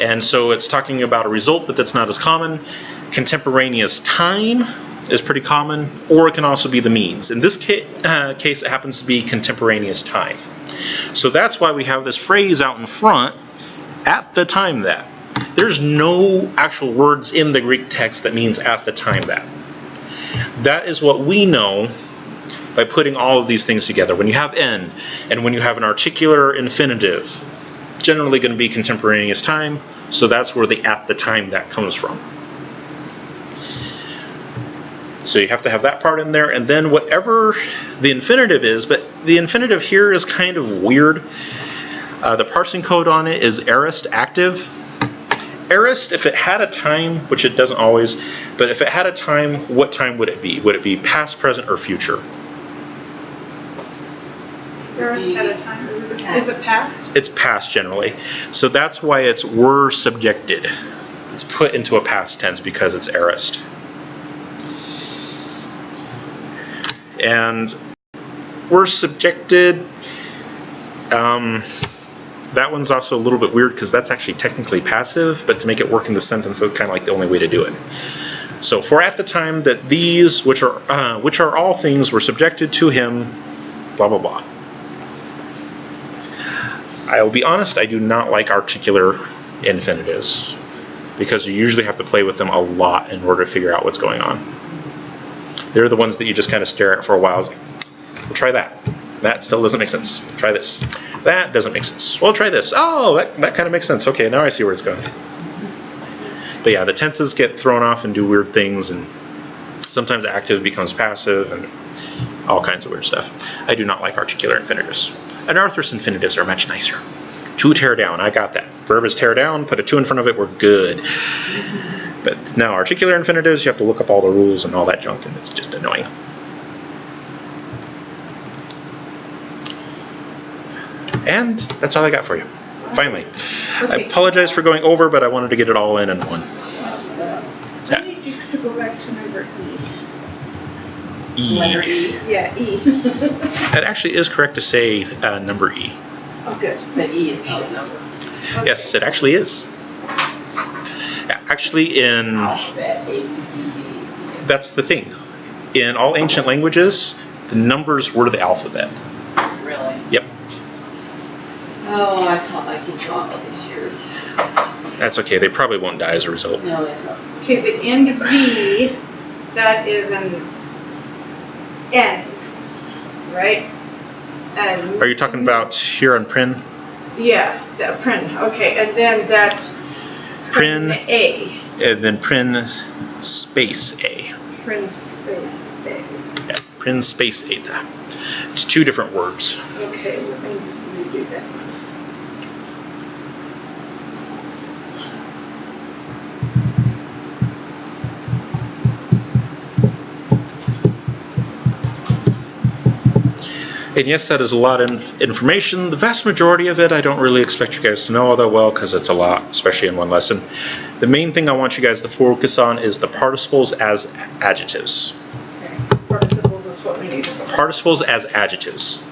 And so it's talking about a result, but that's not as common. Contemporaneous time is pretty common, or it can also be the means. In this case, it happens to be contemporaneous time. So that's why we have this phrase out in front, at the time that. There's no actual words in the Greek text that means at the time that. That is what we know by putting all of these things together. When you have N, and when you have an articular infinitive, generally going to be contemporaneous time, so that's where the at the time that comes from. So you have to have that part in there, and then whatever the infinitive is, but the infinitive here is kind of weird. The parsing code on it is aorist active. Aorist, if it had a time, which it doesn't always, but if it had a time, what time would it be? Would it be past, present, or future? Yours had a time. Is it past? It's past generally. So that's why it's were subjected. It's put into a past tense because it's aorist. And were subjected, that one's also a little bit weird because that's actually technically passive, but to make it work in the sentence, that's kind of like the only way to do it. So for at the time that these, which are all things, were subjected to him, blah, blah, blah. I will be honest, I do not like articular infinitives because you usually have to play with them a lot in order to figure out what's going on. They're the ones that you just kind of stare at for a while. It's like, well, try that. That still doesn't make sense. Try this. That doesn't make sense. Well, try this. Oh, that kind of makes sense. Okay, now I see where it's going. But yeah, the tenses get thrown off and do weird things, and sometimes active becomes passive, and all kinds of weird stuff. I do not like articular infinitives. And Arthur's infinitives are much nicer. To tear down, I got that. Verb is tear down, put a to in front of it, we're good. But now articular infinitives, you have to look up all the rules and all that junk, and it's just annoying. And that's all I got for you. Finally. Okay. I apologize for going over, but I wanted to get it all in one. I need you to go back to number E. Letter E. Yeah, E. It actually is correct to say number E. Oh, good. But E is not a number. Okay. Yes, it actually is. Actually, in Alphabet, A, B, C, D. that's the thing. In all ancient languages, the numbers were the alphabet. Really? Yep. Oh, I taught my kids wrong all these years. That's okay. They probably won't die as a result. No, they don't. Okay, the end V, that is an N, right? And Are you talking about here on Prin? yeah, the prin. Okay, and then that Prin A. And then Prin space A. Prin space A. Yeah, Prin space eta. It's two different words. Okay, we're going to redo that one. And yes, that is a lot of information. The vast majority of it I don't really expect you guys to know all that well because it's a lot, especially in one lesson. The main thing I want you guys to focus on is the participles as adjectives. Okay, participles is what we need to focus on. Participles as adjectives.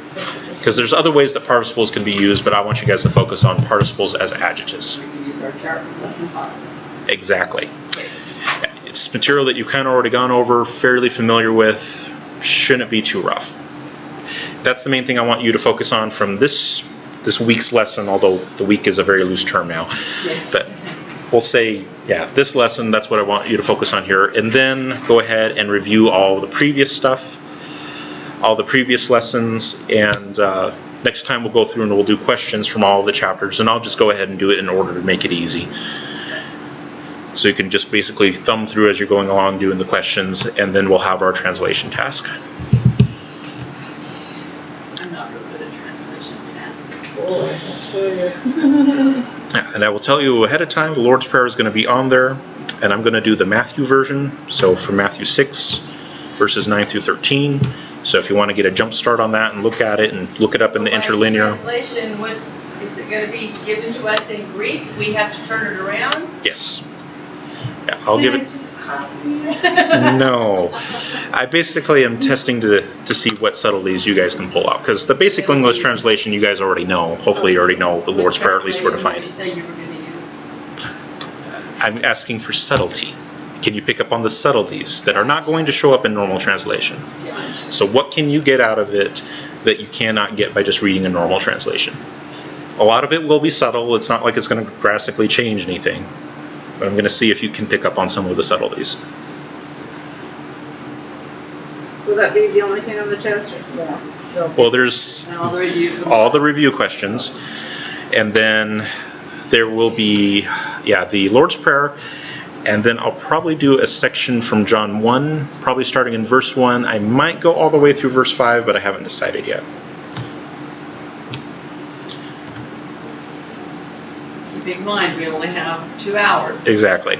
Because there's other ways that participles can be used, but I want you guys to focus on participles as adjectives. We can use our chart from lesson 5. Exactly. Okay. It's material that you've kind of already gone over, fairly familiar with, shouldn't be too rough. That's the main thing I want you to focus on from this week's lesson, although the week is a very loose term now. Yes. But we'll say, yeah, this lesson, that's what I want you to focus on here. And then go ahead and review all the previous stuff, all the previous lessons, and next time we'll go through and we'll do questions from all of the chapters, and I'll just go ahead and do it in order to make it easy. So you can just basically thumb through as you're going along doing the questions, and then we'll have our translation task. I'm not real good at translation tasks. Yeah, and I will tell you ahead of time, the Lord's Prayer is going to be on there, and I'm going to do the Matthew version, so from Matthew 6, verses 9 through 13. So if you want to get a jump start on that and look at it and look it up in the interlinear. Translation, what is it going to be given to us in Greek? We have to turn it around? Yes. Yeah, I'll give it. Just copy it. No. I basically am testing to see what subtleties you guys can pull out. Because the basic English translation you guys already know. Hopefully you already know the Lord's Prayer, at least where to find What it. translation did you say you were going to use? I'm asking for subtlety. Can you pick up on the subtleties that are not going to show up in normal translation? Gotcha. So what can you get out of it that you cannot get by just reading a normal translation? A lot of it will be subtle. It's not like it's going to drastically change anything. But I'm going to see if you can pick up on some of the subtleties. Will that be the only thing on the test? Yeah. Well, there's And all the review. all the review questions, and then there will be, yeah, the Lord's Prayer, And then I'll probably do a section from John 1, probably starting in verse 1. I might go all the way through verse 5, but I haven't decided yet. Keep in mind, we only have 2 hours. Exactly.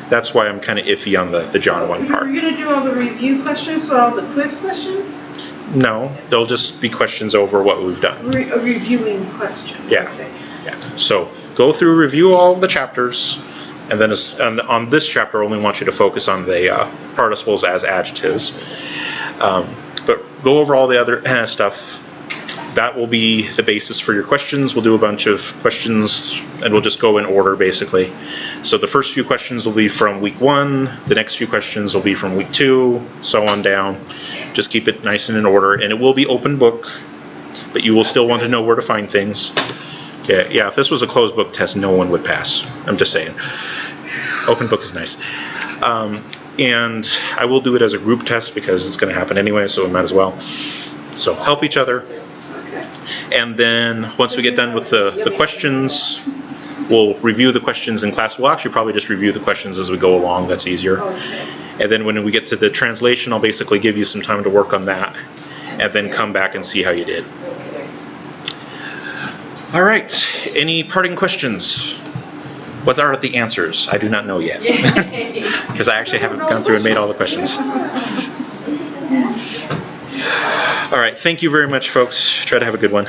That's why I'm kind of iffy on the John 1 part. We're gonna do all the review questions, so all the quiz questions? No, they'll just be questions over what we've done. Reviewing questions. Yeah. Okay. Yeah. So go through, review all the chapters, and then on this chapter, I only want you to focus on the participles as adjectives. But go over all the other stuff. That will be the basis for your questions. We'll do a bunch of questions, and we'll just go in order, basically. So the first few questions will be from week 1. The next few questions will be from week 2, so on down. Just keep it nice and in order, and it will be open book, but you will still want to know where to find things. Okay, yeah, if this was a closed book test, no one would pass. I'm just saying. Open book is nice. And I will do it as a group test because it's going to happen anyway, so we might as well. So help each other. And then once we get done with the questions, we'll review the questions in class. We'll actually probably just review the questions as we go along. That's easier. And then when we get to the translation, I'll basically give you some time to work on that and then come back and see how you did. All right. Any parting questions? What are the answers? I do not know yet. Because I actually haven't gone through and made all the questions. All right. Thank you very much, folks. Try to have a good one.